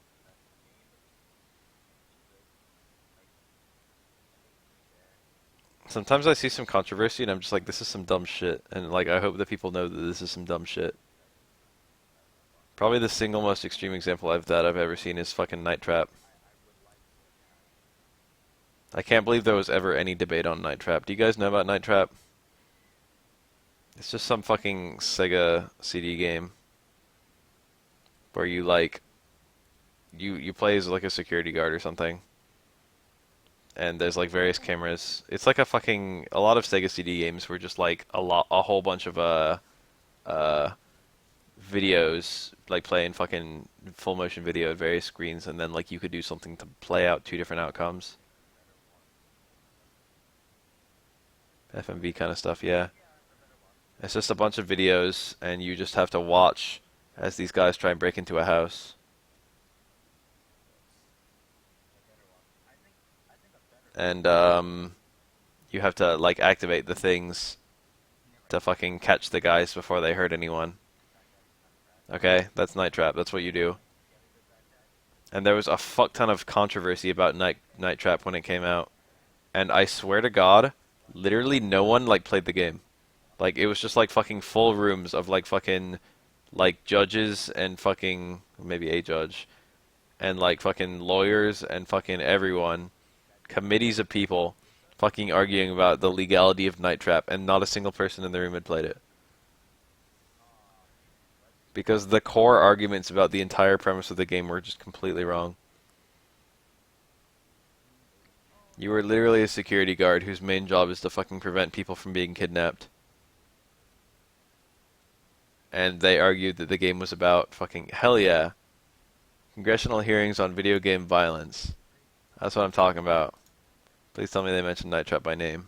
Sometimes I see some controversy and I'm just like, this is some dumb shit. And like, I hope that people know that this is some dumb shit. Probably the single most extreme example I've ever seen is fucking Night Trap. I can't believe there was ever any debate on Night Trap. Do you guys know about Night Trap? It's just some fucking Sega CD game where you like you play as like a security guard or something, and there's like various cameras. It's like a lot of Sega CD games were just like a whole bunch of uh videos like playing fucking full motion video at various screens, and then like you could do something to play out two different outcomes. FMV kind of stuff, yeah. It's just a bunch of videos, and you just have to watch as these guys try and break into a house. And you have to like activate the things to fucking catch the guys before they hurt anyone. Okay, that's Night Trap. That's what you do. And there was a fuck ton of controversy about Night Trap when it came out. And I swear to God, literally no one like played the game. Like it was just like fucking full rooms of like fucking like judges and fucking maybe a judge and like fucking lawyers and fucking everyone, committees of people fucking arguing about the legality of Night Trap, and not a single person in the room had played it. Because the core arguments about the entire premise of the game were just completely wrong. You were literally a security guard whose main job is to fucking prevent people from being kidnapped. And they argued that the game was about fucking hell yeah. Congressional hearings on video game violence. That's what I'm talking about. Please tell me they mentioned Night Trap by name.